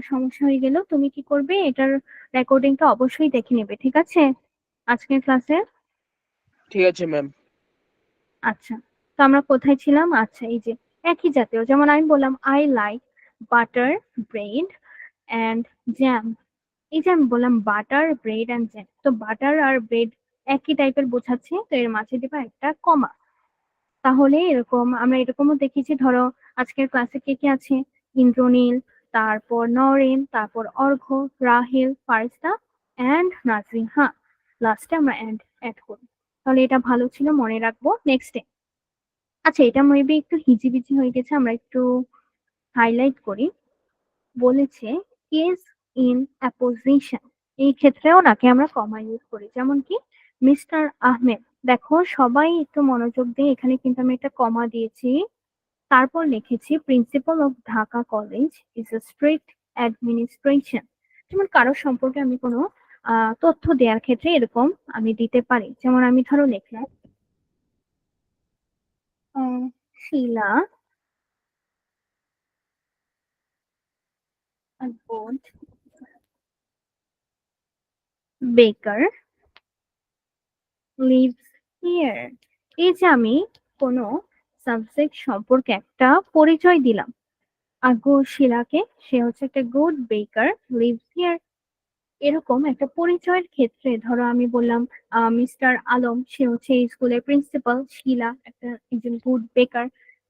সমস্যা হয়ে গেল। তুমি কি করবে, এটার রেকর্ডিংটা অবশ্যই দেখে নেবে, ঠিক আছে, আজকের ক্লাসে? ঠিক আছে ম্যাম। আচ্ছা, তো আমরা কোথায় ছিলাম? আচ্ছা, এই যে একই জাতীয়, যেমন আমি বললাম I like butter, bread and jam. এই যে আমি বললাম বাটার, ব্রেড অ্যান্ড জ্যাম, তো বাটার আর ব্রেড একই টাইপের বোঝাচ্ছে, তো এর মাঝে দিবা একটা কমা। তাহলে এরকম আমরা এরকমও দেখেছি, ধরো আজকের ক্লাসে কে কে আছে? ইন্দ্রনীল, তারপর নরেন, তারপর অর্ঘ্য, রাহেল, ফারিস্তা এন্ড নাজরিন। হ্যাঁ, লাস্টে আমরা এন্ড অ্যাড করি। তাহলে এটা ভালো ছিল, মনে রাখবো নেক্সট ডে। আচ্ছা, এটা মেবি একটু হিজিবিজি হয়ে গেছে, আমরা একটু হাইলাইট করি। বলেছে কেস ইন অ্যাপোজিশন, এই ক্ষেত্রেও নাকি আমরা কমা ইউজ করি, যেমন কি মিস্টার আহমেদ। দেখো সবাই একটু মনোযোগ দিয়ে, এখানে কিন্তু আমি একটা কমা দিয়েছি, তারপর লিখেছি principal of Dhaka college is a strict administration. যেমন কারো সম্পর্কে আমি কোনো তথ্য দেওয়ার ক্ষেত্রে এরকম আমি দিতে পারি। যেমন আমি ধরো লিখলাম শিলা বোর্ড বেকার লিভস হিয়ার। এই যে আমি কোনো সাবজেক্ট সম্পর্কে একটা পরিচয় দিলাম। আগ্রহ শিলাকে, সে হচ্ছে একটা গুড বেকার, লিভস হিয়ার। এরকম একটা পরিচয়ের ক্ষেত্রে ধরো আমি বললাম মিস্টার আলম, সে হচ্ছে এই স্কুলের প্রিন্সিপাল, শিলা একটা একজন গুড বেকার।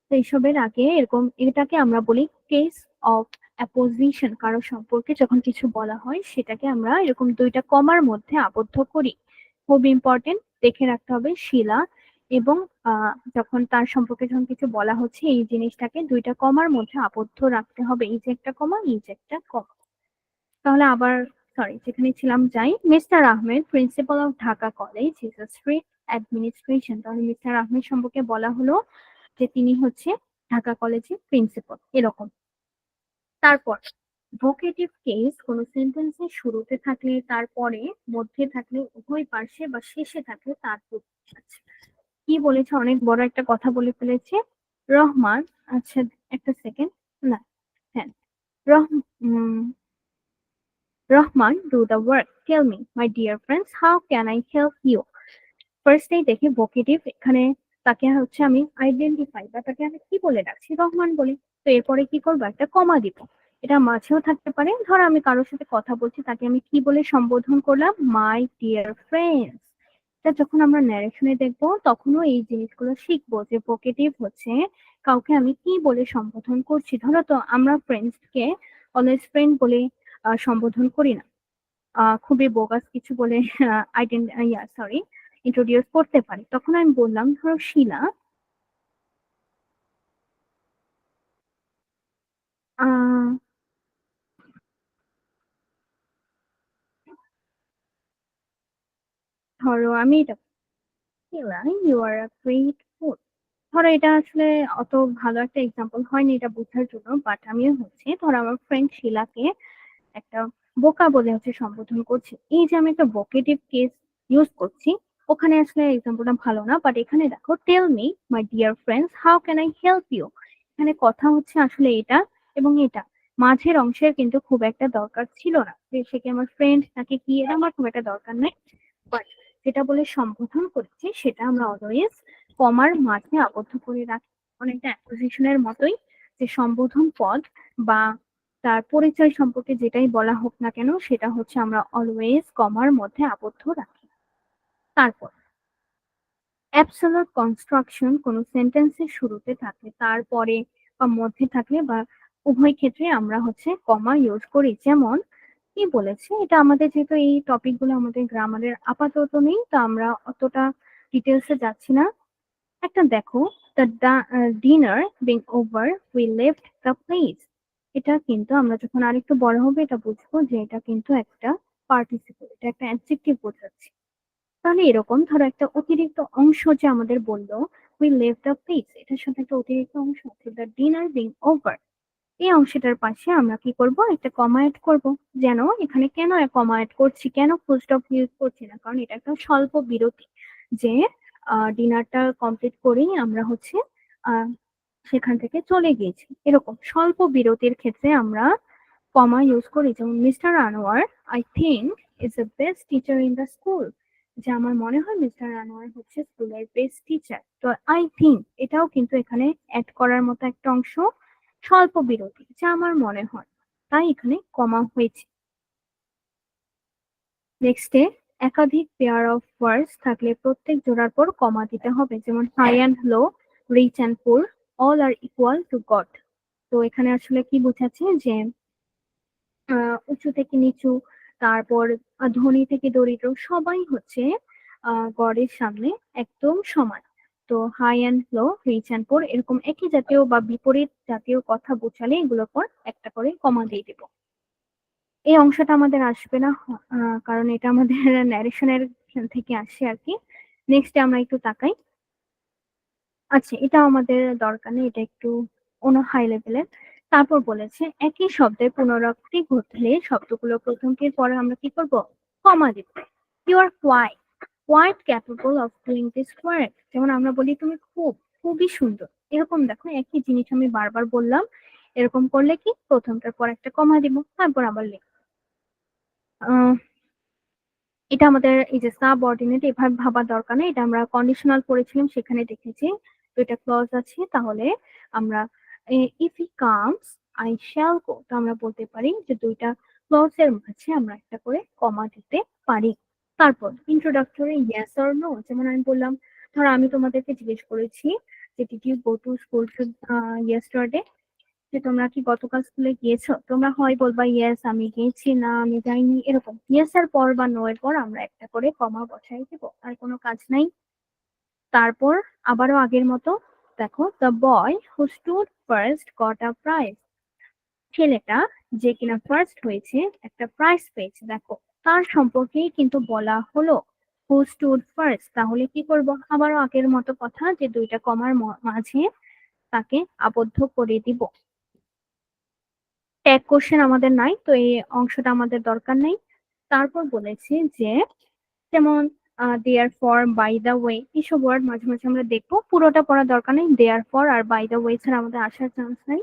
তো এইসবের আগে এরকম এটাকে আমরা বলি কেস অফ অ্যাপোজিশন। কারো সম্পর্কে যখন কিছু বলা হয় সেটাকে আমরা এরকম দুইটা কমার মধ্যে আবদ্ধ করি। খুব ইম্পর্টেন্ট, দেখে রাখতে হবে শিলা এবং যখন তার সম্পর্কে যখন কিছু বলা হচ্ছে এই জিনিসটাকে দুইটা কমার মধ্যে আবদ্ধ রাখতে হবে। এই যে একটা কমা, এই যে একটা কমা। তাহলে আবার সরি, যেখানে ছিলাম যাই। Mister Ahmed principal of Dhaka college is a strict administration. তাহলে মিস্টার আহমেদ সম্পর্কে বলা হলো যে তিনি হচ্ছে ঢাকা কলেজের প্রিন্সিপাল, এরকম। তারপর ভোকেটিভ কেস কোন সেন্টেন্সের শুরুতে থাকলে, তারপরে, মধ্যে থাকলে, উভয় পার্শ্বে বা শেষে থাকলে তার বোঝাচ্ছে। কি বলেছে, অনেক বড় একটা কথা বলে ফেলেছে। রহমান, আচ্ছা একটা সেকেন্ড, না হ্যাঁ, রহ Rahman, do the work. Tell me, my dear friends, how can I help you? ফার্স্টেই দেখি ভোকেটিভ, এখানে তাকে হচ্ছে আমি আইডেন্টিফাই বা তাকে আমি কি বলে রাখছি, রহমান বলি। তো এরপরে কি করবো, একটা কমা দিব। এটা মাঝেও থাকতে পারে। ধরো আমি কারোর সাথে কথা বলছি, তাকে আমি কি বলে সম্বোধন করলাম, মাই ডিয়ার ফ্রেন্ডস। এটা যখন আমরা ন্যারেশনে দেখবো তখনও এই জিনিসগুলো শিখবো যে ভোকেটিভ হচ্ছে কাউকে আমি কি বলে সম্বোধন করছি। ধরো তো আমরা ফ্রেন্ডস কে অলওয়েজ ফ্রেন্ড বলে সম্বোধন করি না, খুবই বোগাস কিছু বলে ইন্ট্রোডিউস করতে পারি। তখন আমি বললাম ধরো শিলা আহ ধরো আমি এটা, Shila you are a great food. ধরো এটা আসলে অত ভালো একটা এক্সাম্পল হয়নি এটা বোঝার জন্য, বাট আমিও হচ্ছে ধরো আমার ফ্রেন্ড শিলাকে একটা বোকা বলে হচ্ছে সম্বোধন করছি। এই যে আমি একটা ভোকেটিভ কেস ইউজ করছি, ওখানে আসলে এক্সাম্পলটা ভালো না, বাট এখানে দেখো tell me my dear friends how can I help you. এখানে কথা হচ্ছে আসলে এটা এবং এটা, মাঝের অংশের কিন্তু খুব একটা দরকার ছিল না যে সে কি আমার ফ্রেন্ড নাকি কি, এটা আমার খুব একটা দরকার নেই। বাট যেটা বলে সম্বোধন করেছি সেটা আমরা অলওয়েজ কমার মাঝে আবদ্ধ করে রাখি। অনেকটা অ্যাপ্রোজিশনের মতোই, যে সম্বোধন পদ বা তার পরিচয় সম্পর্কে যেটাই বলা হোক না কেন সেটা হচ্ছে আমরা অলওয়েজ কমার মধ্যে আবদ্ধ রাখি। তারপর অ্যাবসলিউট কনস্ট্রাকশন কোনো সেন্টেন্সের শুরুতে থাকলে, তারপরে বা মধ্যে থাকলে বা উভয় ক্ষেত্রে আমরা হচ্ছে কমা ইউজ করি। যেমন কি বলেছে, এটা আমাদের যেহেতু এই টপিক গুলো আমাদের গ্রামারের আপাতত নেই, তো আমরা অতটা ডিটেলসে যাচ্ছি না। একটা দেখো, the dinner being over we left the place. এটা কিন্তু আমরা যখন আরেকটু বড় হবে এটা বুঝবো যে এটা কিন্তু একটা পার্টিসিপল, এটা একটা অ্যাডজেক্টিভ বোঝাচ্ছে। তাহলে এরকম ধরো একটা অতিরিক্ত অংশ যে আমাদের বললো উই লেফট দ্য প্লেস, এটার সাথে একটা অতিরিক্ত অংশ আছে দ্য ডিনার বিং ওভার। এই অংশটার পাশে আমরা কি করব, একটা কমা অ্যাড করব। যেন এখানে কেন কমা অ্যাড করছি, কেন ফুল স্টপ ইউজ করছি না, কারণ এটা একটা স্বল্প বিরতি, যে ডিনারটা কমপ্লিট করেই আমরা হচ্ছে আহ সেখান থেকে চলে গিয়েছি। এরকম স্বল্প বিরতির ক্ষেত্রে আমরা কমা ইউজ করি। যেমন mister Anwar I think is the best teacher in the school. যে আমার মনে হয় মিস্টার আনোয়ার হচ্ছে স্কুলের বেস্ট টিচার। তো আই থিঙ্ক এটাও কিন্তু এখানে অ্যাড করার মতো একটা অংশ, স্বল্প বিরতি, যা আমার মনে হয়, তাই এখানে কমা হয়েছে। নেক্সটে একাধিক পেয়ার অফ ওয়ার্ডস থাকলে প্রত্যেক জোড়ার পর কমা দিতে হবে। যেমন high and low, rich and poor, all are equal to God. তো এখানে আসলে কি বোঝাচ্ছে যে উঁচু থেকে নিচু, তারপর ধনী থেকে দরিদ্র, সবাই হচ্ছে গডের সামনে একদম সমান। তো high and low, rich and poor, এরকম একই জাতীয় বা বিপরীত জাতীয় কথা বোঝালে এগুলোর পর একটা করে কমা দিয়ে দিব। এই অংশটা আমাদের আসবে না, কারণ এটা আমাদের ন্যারেশনের থেকে আসে আর কি। নেক্সট আমরা একটু তাকাই। আচ্ছা, এটা আমাদের দরকার নেই, এটা একটু অন্য হাই লেভেলের। তারপর বলেছে একই শব্দের পুনরাবৃত্তি ঘটলে শব্দগুলো প্রথমটির পরে আমরা কি করব, কমা দিব। You are quite capable of doing this work, যেমন আমরা বলি তুমি খুবই সুন্দর, এরকম দেখো একই জিনিস আমি বারবার বললাম, এরকম করলে কি প্রথমটার পর একটা কমা দিব, তারপর আবার লিখ। এটা আমাদের এই যে সাবঅর্ডিনেট এভাবে ভাবার দরকার নেই, এটা আমরা কন্ডিশনাল পড়েছিলাম, সেখানে দেখেছি দুইটা ক্লজ আছে। তাহলে আমরা if he comes I shall go, তো আমরা বলতে পারি যে দুইটা ক্লজের মাঝে আমরা একটা করে কমা দিতে পারি। তারপর ইন্ট্রোডাক্টরি ইয়েস অর নো, যেমন আমি বললাম, ধরো আমি তোমাদেরকে জিজ্ঞেস করেছি যে did you go to school yesterday, যে তোমরা কি গতকাল স্কুলে গিয়েছো, তোমরা হয় বলবা ইয়েস আমি গিয়েছি, না আমি যাইনি, এরকম ইয়েস এর পর বা নো এর পর আমরা একটা করে কমা বসাই দিব, আর কোনো কাজ নাই। তারপর আবারও আগের মতো দেখো, the boy who stood first got a prize, ছেলেটা যে কিনা ফার্স্ট হয়েছে একটা প্রাইজ পেয়েছে, দেখো তার সম্পর্কেই কিন্তু বলা হলো হু স্টুড ফার্স্ট। তাহলে কি করব, আবারও আগের মতো কথা, যে দুইটা কমার মাঝে তাকে আবদ্ধ করে দিব। ট্যাগ কোশ্চেন আমাদের নাই, তো এই অংশটা আমাদের দরকার নেই। তারপর বলেছি যে যেমন therefore, by the way, এইসব ওয়ার্ড মাঝে মাঝে আমরা দেখবো, পুরোটা পড়ার দরকার নেই, দেয়ার ফর আর বাই দা ওয়ে ছাড়া আমাদের আসার চান্স নাই।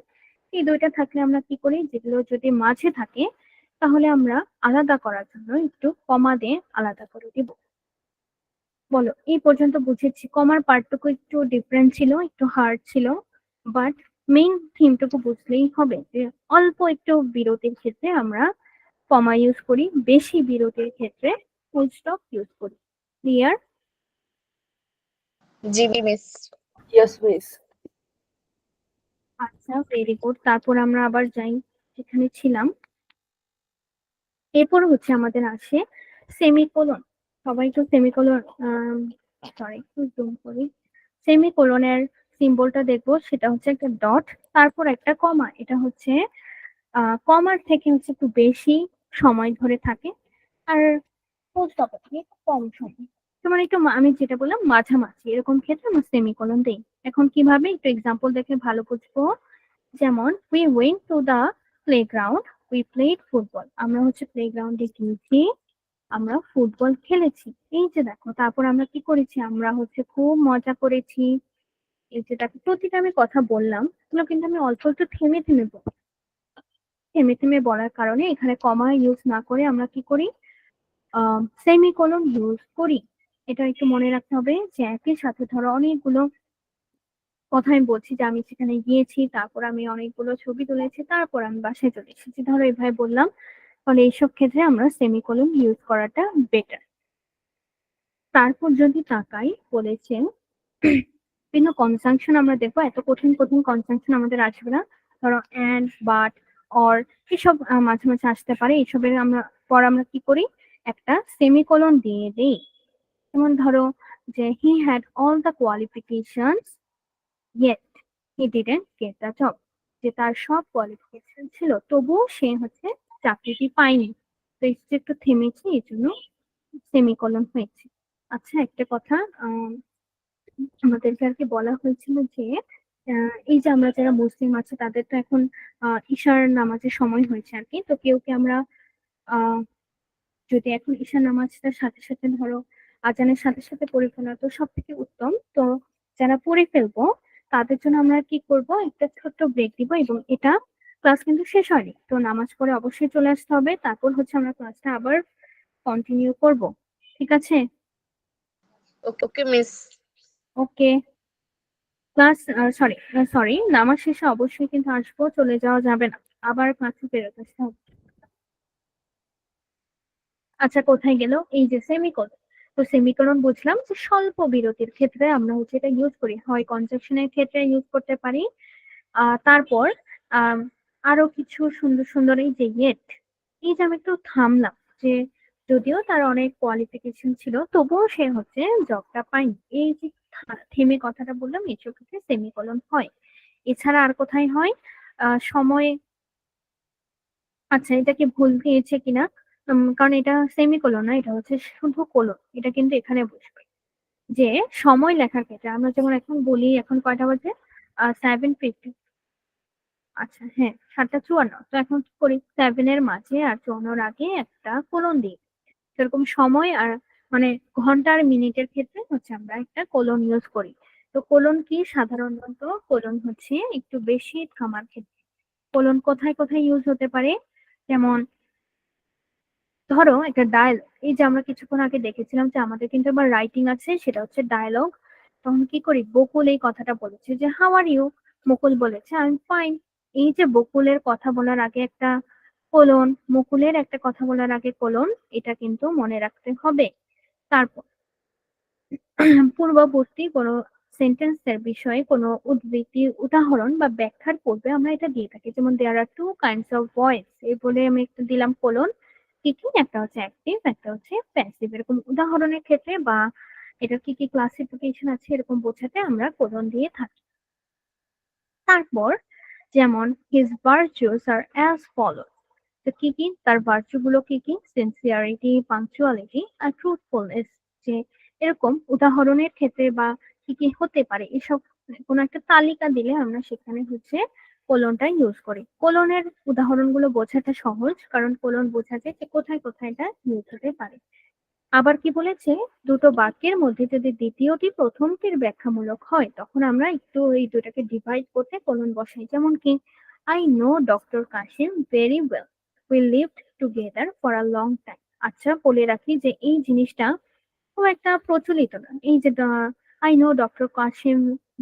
এই দুইটা থাকলে আমরা কি করি, যেগুলো যদি মাঝে থাকে তাহলে আমরা আলাদা করার জন্য একটু কমা দিয়ে আলাদা করে দিব। বলো, এই পর্যন্ত বুঝেছি, কমার পার্টটুকু একটু ডিফারেন্ট ছিল, একটু হার্ড ছিল, বাট মেইন থিমটুকু বুঝলেই হবে যে অল্প একটু বিরতির ক্ষেত্রে আমরা কমা ইউজ করি, বেশি বিরতির ক্ষেত্রে ফুল স্টপ ইউজ করি। Clear? GB miss. Yes, miss. আচ্ছা, ভেরি গুড। তারপর আমরা আবার যাই যেখানে ছিলাম। এরপর হচ্ছে আমাদের আসে সেমিকোলন। সবাই তো সেমিকোলন, সরি একটু জুম করি, সেমিকোলনের সিম্বলটা দেখবো, সেটা হচ্ছে একটা ডট, তারপর একটা কমা। এটা হচ্ছে কমার থেকে হচ্ছে একটু বেশি সময় ধরে থাকে, আর ফুল স্টপের থেকে একটু কম সময়। যেমন একটু আমি যেটা বললাম মাঝামাঝি, এরকম ক্ষেত্রে আমরা সেমিকোলন দেই। এখন কিভাবে, একটু এক্সাম্পল দেখে ভালো বুঝবো। যেমন we went to the playground, we played football, আমরা হচ্ছে প্লেগ্রাউন্ডে গিয়েছি, আমরা ফুটবল খেলেছি। এই যে দেখো, তারপর আমরা কি করেছি, আমরা হচ্ছে খুব মজা করেছি। এই যে দেখো, প্রতিটা আমি কথা বললাম, এগুলো কিন্তু আমি অল্প একটু থেমে থেমে বলবো। থেমে থেমে বলার কারণে এখানে কমা ইউজ না করে আমরা কি করি, সেমিকোলন ইউজ করি। এটা একটু মনে রাখতে হবে যে একই সাথে ধরো অনেকগুলো কথা আমি বলছি, যে আমি সেখানে গিয়েছি, তারপর আমি অনেকগুলো ছবি তুলেছি, তারপর আমি বাসায় চলে এসেছি, ধরো এইভাবে বললাম, তাহলে এইসব ক্ষেত্রে আমরা সেমিকোলন ইউজ করাটা বেটার। তারপর যদি তাকাই, বলেছে বিভিন্ন কনজাংশন আমরা দেখবো, এত কঠিন কঠিন কনজাংশন আমাদের আসবে না, ধরো এন্ড, বাট, অর, এসব মাঝে মাঝে আসতে পারে, এসবের আমরা পর আমরা কি করি, একটা সেমিকোলন দিয়ে দিই। যেমন ধরো যে he had all the qualifications yet he didn't get the job, যে তার সব কোয়ালিফিকেশন ছিল তবুও সে হচ্ছে চাকরিটি পায়নি। তো এই যে একটু থেমেছি, এই জন্য সেমিকোলন হয়েছে। আচ্ছা, একটা কথা আমাদেরকে আর কি বলা হয়েছিল যে এই যে আমরা যারা মুসলিম আছে তাদের তো এখন ঈশার নামাজের সময় হয়েছে আর কি, তো কেউ কি আমরা আহ যদি এখন ঈশার নামাজটার সাথে সাথে ধরো আজানের সাথে সাথে পড়ে ফেলা তো সব থেকে উত্তম। তো যারা পড়ে ফেলবো তাদের জন্য আমরা কি করব, একটা ছোট্ট ব্রেক দিব, এবং এটা ক্লাস কিন্তু শেষ হয়নি, তো নামাজ পড়ে অবশ্যই চলে আসতে হবে, তারপর হচ্ছে আমরা ক্লাসটা আবার কন্টিনিউ করব। ঠিক আছে? Okay miss. Okay. Class, sorry sorry, নামাজ শেষে অবশ্যই কিন্তু আসবো, চলে যাওয়া যাবে না, আবার ক্লাসে ফেরত আসতে হবে। আচ্ছা, কোথায় গেল, এই যে সেমিকোলন। তো সেমিকোলন বুঝলাম যে স্বল্প বিরতির ক্ষেত্রে আমরা হচ্ছে এটা ইউজ করি, হয় কনজাংশনের ক্ষেত্রে ইউজ করতে পারি, তারপর আম, আরো কিছু সুন্দর সুন্দর, এই যে ইয়েট, এই যে আমি একটু থামলাম, যে যদিও তার অনেক কোয়ালিফিকেশন ছিল তবুও সে হচ্ছে জবটা পায়নি, এই যে থেমে কথাটা বললাম, এসব ক্ষেত্রে সেমিকোলন হয়। এছাড়া আর কোথায় হয়, সময়, আচ্ছা এটা কি ভুল দিয়েছে কিনা, কারণ এটা সেমিকোলন না, এটা হচ্ছে শুধু কোলন, এটা কিন্তু এখানে বসবে। যে সময় লেখার ক্ষেত্রে আমরা যেমন এখন বলি, এখন কয়টা বাজে, 7:50, আচ্ছা হ্যাঁ 7:54। তো এখন কি করি, 7-এর মাঝে আর 54-এর আগে একটা কোলন দিই। সেরকম সময় আর মানে ঘন্টা আর মিনিটের ক্ষেত্রে হচ্ছে আমরা একটা কোলন ইউজ করি। তো কোলন কি, সাধারণত কোলন হচ্ছে একটু বেশি থামার ক্ষেত্রে। কোলন কোথায় কোথায় ইউজ হতে পারে, যেমন ধরো একটা ডায়ালগ, এই যে আমরা কিছুক্ষণ আগে দেখেছিলাম যে আমাদের কিন্তু আবার রাইটিং আছে, সেটা হচ্ছে ডায়ালগ। তখন কি করি, বকুল এই কথাটা বলেছে যে হাউ আর ইউ, মুকুল বলেছে আই এম ফাইন। এই যে বকুলের কথা বলার আগে একটা কোলন, মুকুলের একটা কথা বলার আগে কোলন, এটা কিন্তু মনে রাখতে হবে। তারপর পূর্ববর্তী কোনো সেন্টেন্সের বিষয়ে কোনো উদ্ধৃতি, উদাহরণ বা ব্যাখ্যার পূর্বে আমরা এটা দিয়ে থাকি, যেমন দেয়ার আর টু কাইন্ডস অফ ভয়েস, এই বলে আমি একটা দিলাম কোলন। কি কি, একটা হচ্ছে অ্যাক্টিভ, একটা হচ্ছে প্যাসিভ, এরকম উদাহরণের ক্ষেত্রে বা এটা কি কি ক্লাসিফিকেশন আছে এরকম বোঝাতে আমরা কোলন দিয়ে থাকি। তারপর যেমন হিজ ভার্চুস আর অ্যাজ ফলো, তো কি কি তার ভার্চু গুলো কি কি, সিনসিয়ারিটি, পাংচুয়ালিটি আর ট্রুথফুলনেস। যে এরকম উদাহরণের ক্ষেত্রে বা কি কি হতে পারে এসব কোনো একটা তালিকা দিলে আমরা সেখানে হচ্ছে কোলনটা ইউজ করি। কোলনের উদাহরণগুলো বোঝাটা সহজ, কারণ কোলন বোঝা যায় যে কোথায় কোথায় এটা ইউজ হতে পারে। আবার কি বলেছে, দুটো বাক্যের মধ্যে যদি দ্বিতীয়টি প্রথমটির ব্যাখ্যামূলক হয় তখন আমরা একটু এই দুটাকে ডিভাইড করতে কোলন বসাই। যেমন কি, I know doctor Kasim very well, we lived together for a long time. আচ্ছা বলে রাখি যে এই জিনিসটা খুব একটা প্রচলিত না, এই যে I know doctor Kasim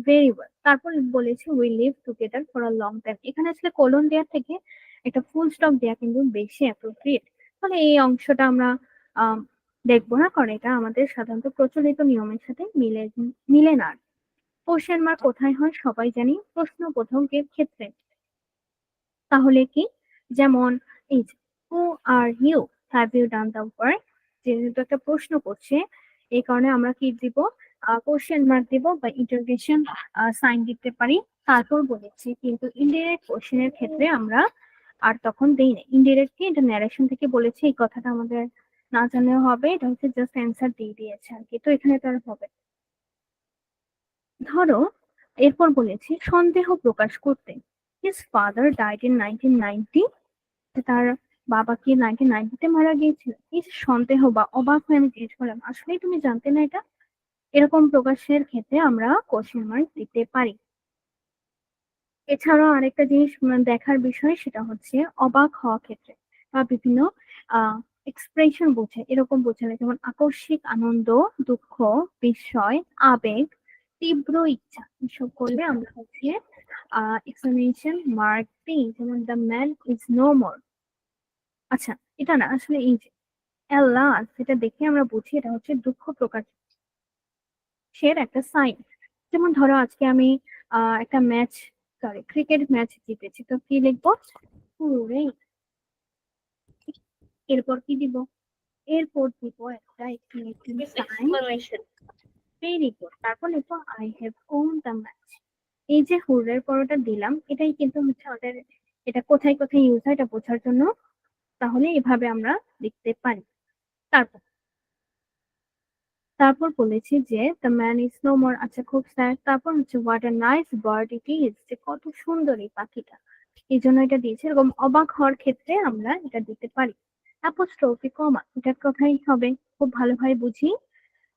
very well, তারপর বলেছি we live together for a long time, এখানে আসলে কোলন দেওয়ার থেকে একটা ফুল স্টপ দেওয়া কিন্তু বেশি অ্যাপ্রোপ্রিয়েট। তাহলে এই অংশটা আমরা আহ দেখবো না, কারণ এটা আমাদের সাধারণত প্রচলিত নিয়মের সাথে মিলে মিলে না। কোশ্চেন মার্ক কোথায় হয় সবাই জানি, প্রশ্নবোধকের ক্ষেত্রে। তাহলে কি, যেমন এই who are you, have you done the work, যেহেতু একটা প্রশ্ন করছে এই কারণে আমরা কি দিব, কোশ্চেন মার্ক দিব বা ইন্টারোগেশন সাইন দিতে পারি। তারপর বলেছি কিন্তু ইনডিরেক্ট কোশ্চেনের ক্ষেত্রে আমরা আর তখন দেই না। ইনডিরেক্ট কি, এটা ন্যারেশন থেকে বলেছে, এই কথাটা আমাদের না জানলেও হবে, এটা হচ্ছে জাস্ট অ্যান্সার দিয়ে দিয়েছে আর কি, তো এখানে তার হবে। ধরো এরপর বলেছি সন্দেহ প্রকাশ করতে, হিজ ফাদার ডাইড ইন 1990, তার বাবা কি 1990-তে মারা গিয়েছিল। এই যে সন্দেহ বা অবাক হয়ে আমি জিজ্ঞেস করলাম আসলেই তুমি জানতে না এটা, এরকম প্রকাশের ক্ষেত্রে আমরা কোশ্চেন মার্ক দিতে পারি। এছাড়াও আরেকটা জিনিস দেখার বিষয়, সেটা হচ্ছে অবাক হওয়া ক্ষেত্রে বা বিভিন্ন এক্সপ্রেশন বোঝে, এরকম বোঝালে যেমন আকস্মিক আনন্দ, দুঃখ, বিস্ময়, আবেগ, তীব্র ইচ্ছা, এসব করলে আমরা হচ্ছে এক্সক্লেমেশন মার্ক দিই, যেমন the man is no more. আচ্ছা এটা না আসলে এই যে আল্লাহ, সেটা দেখে আমরা বুঝি এটা হচ্ছে দুঃখ প্রকাশের একটা সাইন। যেমন ধরো আজকে আমি একটা ম্যাচ, সরি ক্রিকেট ম্যাচ জিতেছি, তো কি লিখবো, হুররে। এরপর কি দিব, এরপর দিব একটা exclamation sign, explanation. Very good. তারপর লিখবো I have won the match. এই যে হুররের পরোটা দিলাম, এটাই কিন্তু হচ্ছে আমাদের, এটা কোথায় কোথায় ইউজ হয় এটা বোঝার জন্য। তাহলে এভাবে আমরা লিখতে পারি। তারপর তারপর বলেছি যে the man is no more, আচ্ছা খুব স্যাড। তারপর হচ্ছে what a nice bird it is, যে কত সুন্দর এই পাখিটা, এই জন্য এটা দিয়েছে। এরকম অবাক হওয়ার ক্ষেত্রে আমরা এটা দিতে পারি। অ্যাপোস্ট্রফি কমা, এটার কথাই হবে, খুব ভালোভাবে বুঝি।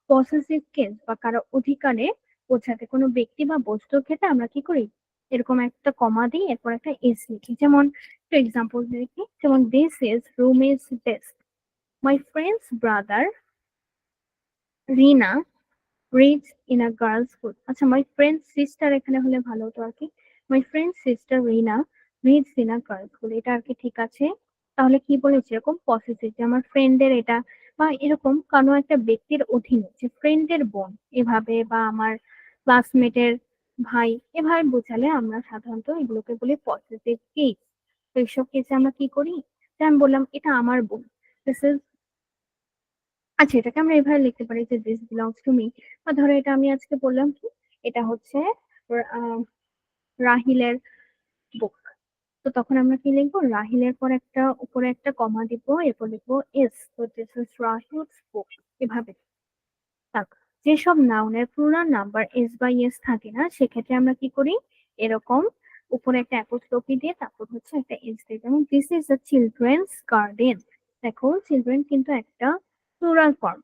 পসেসিভ কেস বা কারো অধিকারে বোঝাতে কোনো ব্যক্তি বা বস্তুর ক্ষেত্রে আমরা কি করি, এরকম একটা কমা দিই, এরপর একটা এস লিখি। যেমন একটু এক্সাম্পল দেখি, যেমন this is room is desk, my friends brother Rina reads in a girls school. আচ্ছা মাই ফ্রেন্ড সিস্টার এখানে হলে ভালো হতো আর কি, my friend sister Rina reads in a girls school, এটা আর কি ঠিক আছে। তাহলে কি বলেছে, এরকম পসেসিভ যে আমার ফ্রেন্ডের এটা, বা এরকম কোনো একটা ব্যক্তির অধীনে, যে ফ্রেন্ডের বোন এভাবে, বা আমার ক্লাসমেটের ভাই, এভাবে বোঝালে আমরা সাধারণত এগুলোকে বলি পসেসিভ কেস। তো এইসব কেসে আমরা কি করি, যে আমি বললাম এটা আমার বোন, দিস ইজ, আচ্ছা এটাকে আমরা এভাবে লিখতে পারি যে দিস বিলংস টু মি। বা ধরো এটা আমি আজকে বললাম কি, এটা হচ্ছে আহ, রাহিলের বুক। তো তখন আমরা কি লিখবো, রাহিলের পর একটা উপরে একটা কমা দিব, এরপর লিখবো এস, তো দিস ইজ রাহিলস বুক, এভাবে। তারপর যেসব নাউনের প্লুরাল নাম্বার এস বা ইয়েস থাকে না সেক্ষেত্রে আমরা কি করি, এরকম উপরে একটা অ্যাপোস্ট্রফি দিয়ে তারপর হচ্ছে একটা এস দিয়ে, যেমন this is a children's garden. দেখো চিলড্রেন কিন্তু একটা প্লুরাল ফর্ম,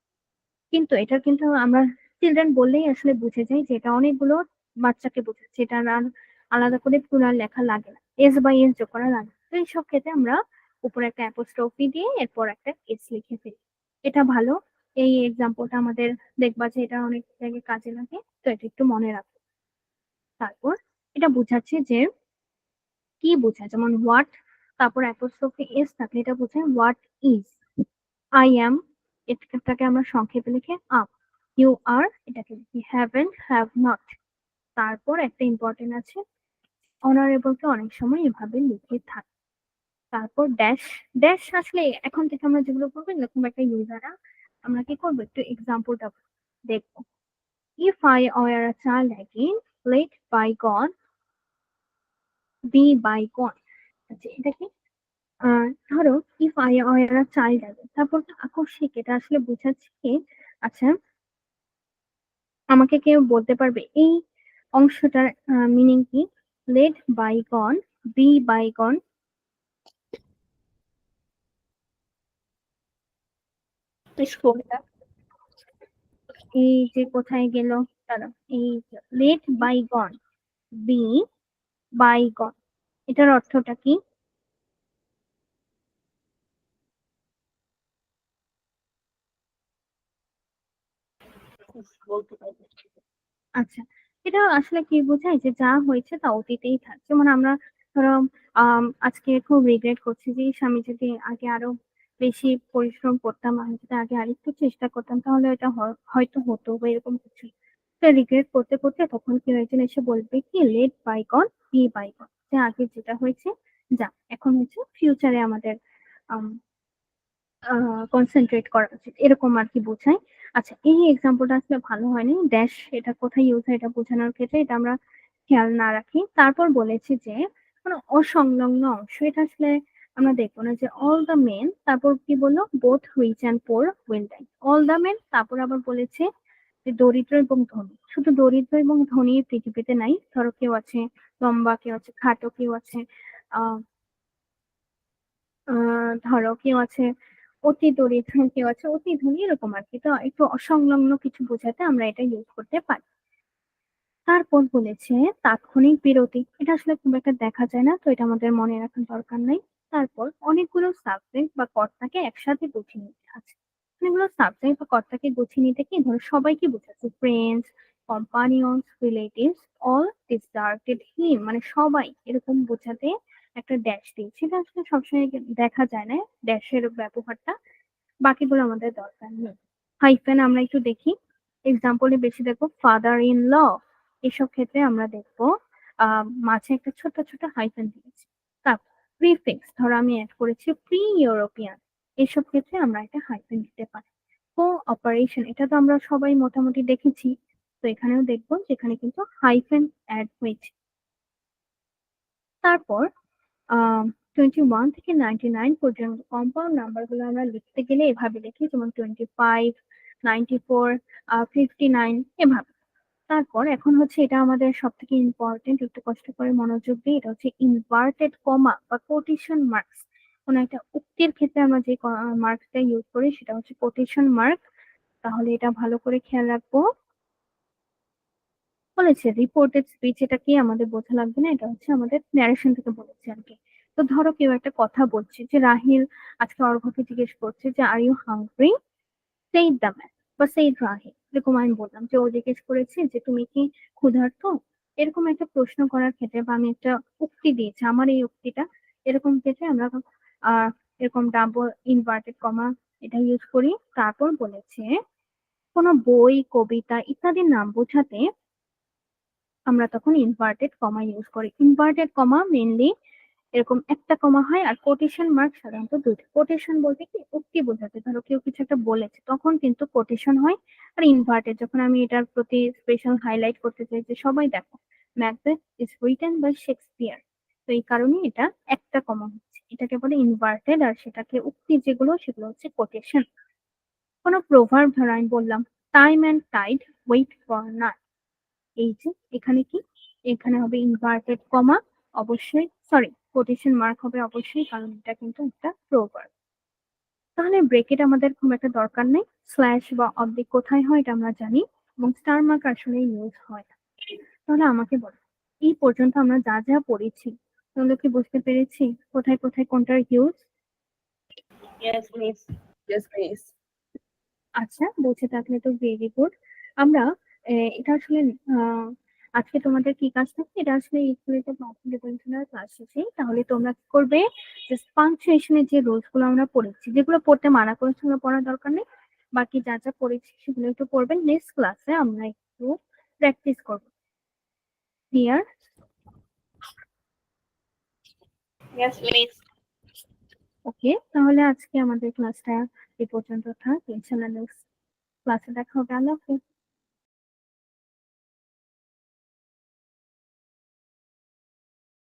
কিন্তু এটা কিন্তু আমরা চিলড্রেন বললেই আসলে বুঝে যাই যে এটা অনেকগুলো বাচ্চাকে বোঝাচ্ছে, এটা আর আলাদা করে প্লুরাল লেখা লাগে না, এস বাই এস যোগ করা লাগে না। তো এইসব ক্ষেত্রে আমরা উপরে একটা অ্যাপোস্ট্রফি দিয়ে এরপর একটা এস লিখে ফেলি। এটা ভালো, এই এক্সাম্পলটা আমাদের দেখবা যে এটা অনেক জায়গায় কাজে লাগে, তো এটা একটু মনে রাখো। তারপর এটা বোঝাচ্ছে যে কি বোঝায়, যেমন হোয়াট, তারপর অ্যাপোস্ট্রফি এস থাকলে এটা বোঝায় হোয়াট ইজ। আই অ্যাম, এটাকে আমরা সংক্ষেপে লিখে আপ। ইউ আর, এটাকে লিখি হ্যাভেন্ট, হ্যাভ নট। তারপর একটা ইম্পর্টেন্ট আছে, অনারেবলকে অনেক সময় এভাবে লিখে থাকে। তারপর ড্যাশ, ড্যাশ আসলে এখন থেকে আমরা যেগুলো করবো এরকম একটা ইউজাররা আমরা কি করবো একটু এক্সাম্পলটা দেখবো। If I were a child again, let by God be by God. আচ্ছা এটা কি, ধরো if I were a child again, তারপর আকস্মিক, এটা আসলে বোঝাচ্ছে কি, আচ্ছা আমাকে কেউ বলতে পারবে এই অংশটার মিনিং কি? লেট বাইগন বি বাইগন, স্কুলটা এই যে কোথায় গেল, দাঁড়াও, এই লেট বাইগন বি বাইগন, এটার অর্থটা কি? বলতে পারবে। আচ্ছা, এটা আসলে কি বোঝায় যে যা হয়েছে তা অতীতেই থাক। যেমন আমরা ধরো আজকে খুব রিগ্রেট করছি যে ইস, আমি যদি আগে আরো বেশি পরিশ্রম করতাম, আমি যদি আগে আরেকটু চেষ্টা করতাম তাহলে এটা হয়তো হতো বা এরকম কিছু। তো রিগ্রেট করতে করতে তখন কি হয়েছে, এসে বলবে কি লেট বাইগন বি বাইগন, যে আগে যেটা হয়েছে যা, এখন হচ্ছে ফিউচারে আমাদের কনসেন্ট্রেট করা উচিত, এরকম আর কি বোঝায়। আচ্ছা এই এক্সাম্পলটা আসলে ভালো হয়নি, ড্যাশ এটা কোথায় ইউজ হয় এটা বোঝানোর ক্ষেত্রে এটা আমরা খেয়াল না রাখি। তারপর বলেছি যে মানে অসংলগ্ন অংশ, এটা আসলে আমরা দেখবো না, যে অল দ্য মেন, তারপর কি বললো, both rich and poor will die. All the men, তারপর আবার বলেছে যে দরিদ্র এবং ধনী, শুধু দরিদ্র এবং ধনী পৃথিবীতে নাই, ধরো কেউ আছে লম্বা, কেউ আছে খাটো, কেউ আছে আহ ধরো কেউ আছে অতি দরিদ্র, কেউ আছে অতি ধনী, এরকম আর কি। তো একটু অসংলগ্ন কিছু বোঝাতে আমরা এটা ইউজ করতে পারি। তারপর বলেছে তাৎক্ষণিক বিরতি, এটা আসলে খুব একটা দেখা যায় না, তো এটা আমাদের মনে রাখার দরকার নাই। তারপর অনেকগুলো সাবজেক্ট বা কর্তাকে একসাথে গুছিয়ে নিতে আছে। অনেকগুলো সাবজেক্ট বা কর্তাকে গুছিয়ে নিতে কি, ধরো সবাইকে বোঝাচ্ছে, friends, companions, relatives, all deserted him, মানে সবাই এরকম বোঝাতে একটা ড্যাশ দিই, সেটা আসলে সবসময় দেখা যায় না ড্যাশের ব্যবহারটা, বাকিগুলো আমাদের দরকার নেই। হাইফেন আমরা একটু দেখি, এক্সাম্পলে বেশি দেখো ফাদার ইন ল, এসব ক্ষেত্রে আমরা দেখবো মাঝে একটা ছোট ছোট হাইফেন দিয়েছি। তারপর প্রিফিক্স, ধরো আমি অ্যাড করেছি প্রি ইউরোপিয়ান, এসব ক্ষেত্রে আমরা একটা হাইফেন দিতে পারি। কো অপারেশন, এটা তো আমরা সবাই মোটামুটি দেখেছি, তো এখানেও দেখবো যেখানে কিন্তু হাইফেন অ্যাড হয়েছে। তারপর 21 থেকে 99 পর্যন্ত কম্পাউন্ড নাম্বার গুলো আমরা লিখতে গেলে এভাবে লিখি, যেমন 25, 94, 59 এভাবে। তারপর এখন হচ্ছে এটা আমাদের সব থেকে ইম্পর্টেন্ট, একটু কষ্ট করে মনোযোগ দিই, এটা হচ্ছে ইনভার্টেড কমা বা কোটেশন মার্কস। কোন একটা উক্তির ক্ষেত্রে আমরা যে মার্কসটা ইউজ করি সেটা হচ্ছে কোটেশন মার্ক। তাহলে এটা ভালো করে খেয়াল রাখবো। বলেছে রিপোর্টেড স্পিচ, এটা কি আমাদের বোঝা লাগবে না, এটা হচ্ছে আমাদের ন্যারেশন থেকে বলেছে আর কি। তো ধরো কেউ একটা কথা বলছে, যে রাহিল আজকে অর্ঘ্যকে জিজ্ঞেস করছে যে আর ইউ হাংরি, সেই দ্য ম্যান বা সেই রাহিল, এরকম আমি বললাম যে ও জিজ্ঞেস করেছে যে তুমি কি ক্ষুধার্ত, এরকম একটা প্রশ্ন করার ক্ষেত্রে বা আমি একটা উক্তি দিয়েছি, আমার এই উক্তিটা, এরকম ক্ষেত্রে আমরা এরকম ডাবল ইনভার্টেড কমা এটা ইউজ করি। তারপর বলেছে কোনো বই, কবিতা ইত্যাদির নাম বোঝাতে আমরা তখন ইনভার্টেড কমা ইউজ করি। ইনভার্টেড কমা মেনলি এরকম একটা কমা হয়, আর কোটেশন মার্ক সাধারণত দুইটা। কোটেশন বলতে কি উক্তি বোঝাতে, ধরো কেউ কিছু একটা বলেছে তখন কিন্তু কোটেশন হয়। আর ইনভার্টেড যখন আমি এটার প্রতি স্পেশাল হাইলাইট করতে চাই যে সবাই দেখো Macbeth is written by Shakespeare, তো এই কারণে এটা একটা কমা হচ্ছে, এটাকে বলে ইনভার্টেড, আর সেটাকে উক্তি যেগুলো সেগুলো হচ্ছে কোটেশন। কোনো প্রভার্ব, ধরো আমি বললাম time and tide wait for none, এই যে এখানে কি, এখানে হবে ইনভার্টেড কমা অবশ্যই, সরি, কোটেশন মার্ক হবে অবশ্যই, কারণ এটা কিন্তু একটা প্রোভার্ব। তাহলে ব্রেকেট আমাদের খুব একটা দরকার নেই। স্ল্যাশ বা অবলিক কোথায় হয় এটা আমরা জানি, এবং স্টার মার্ক আসলে ইউজ হয় না। তাহলে আমাকে বলো, এই পর্যন্ত আমরা যা যা পড়েছি তাহলে কি বুঝতে পেরেছি কোথায় কোথায় কোনটার use? Yes, miss. Yes, miss. আচ্ছা, বুঝে থাকলে তো ভেরি গুড। আমরা এটা আসলে আজকে তোমাদের কি কাজ থাকবে, এটা আসলে ইকুয়ালিটি কম্পিটিশনের ক্লাস শেষে। তাহলে তোমরা কি করবে, জাস্ট পাংচুয়েশনের যে রুলস গুলো আমরা পড়েছি, যেগুলো পড়তে মানা করেছি ওগুলো পড়ার দরকার নেই, বাকি যা যা পড়েছি সেগুলো একটু পড়বেন। নেক্সট ক্লাসে আমরা একটু প্র্যাকটিস করবো। ক্লিয়ার? Yes, miss. ওকে, তাহলে আজকে আমাদের ক্লাসটা এই পর্যন্ত থাক। ইনশাআল্লাহ নেক্সট ক্লাসে দেখা হবে। আল্লাহ হাফেজ।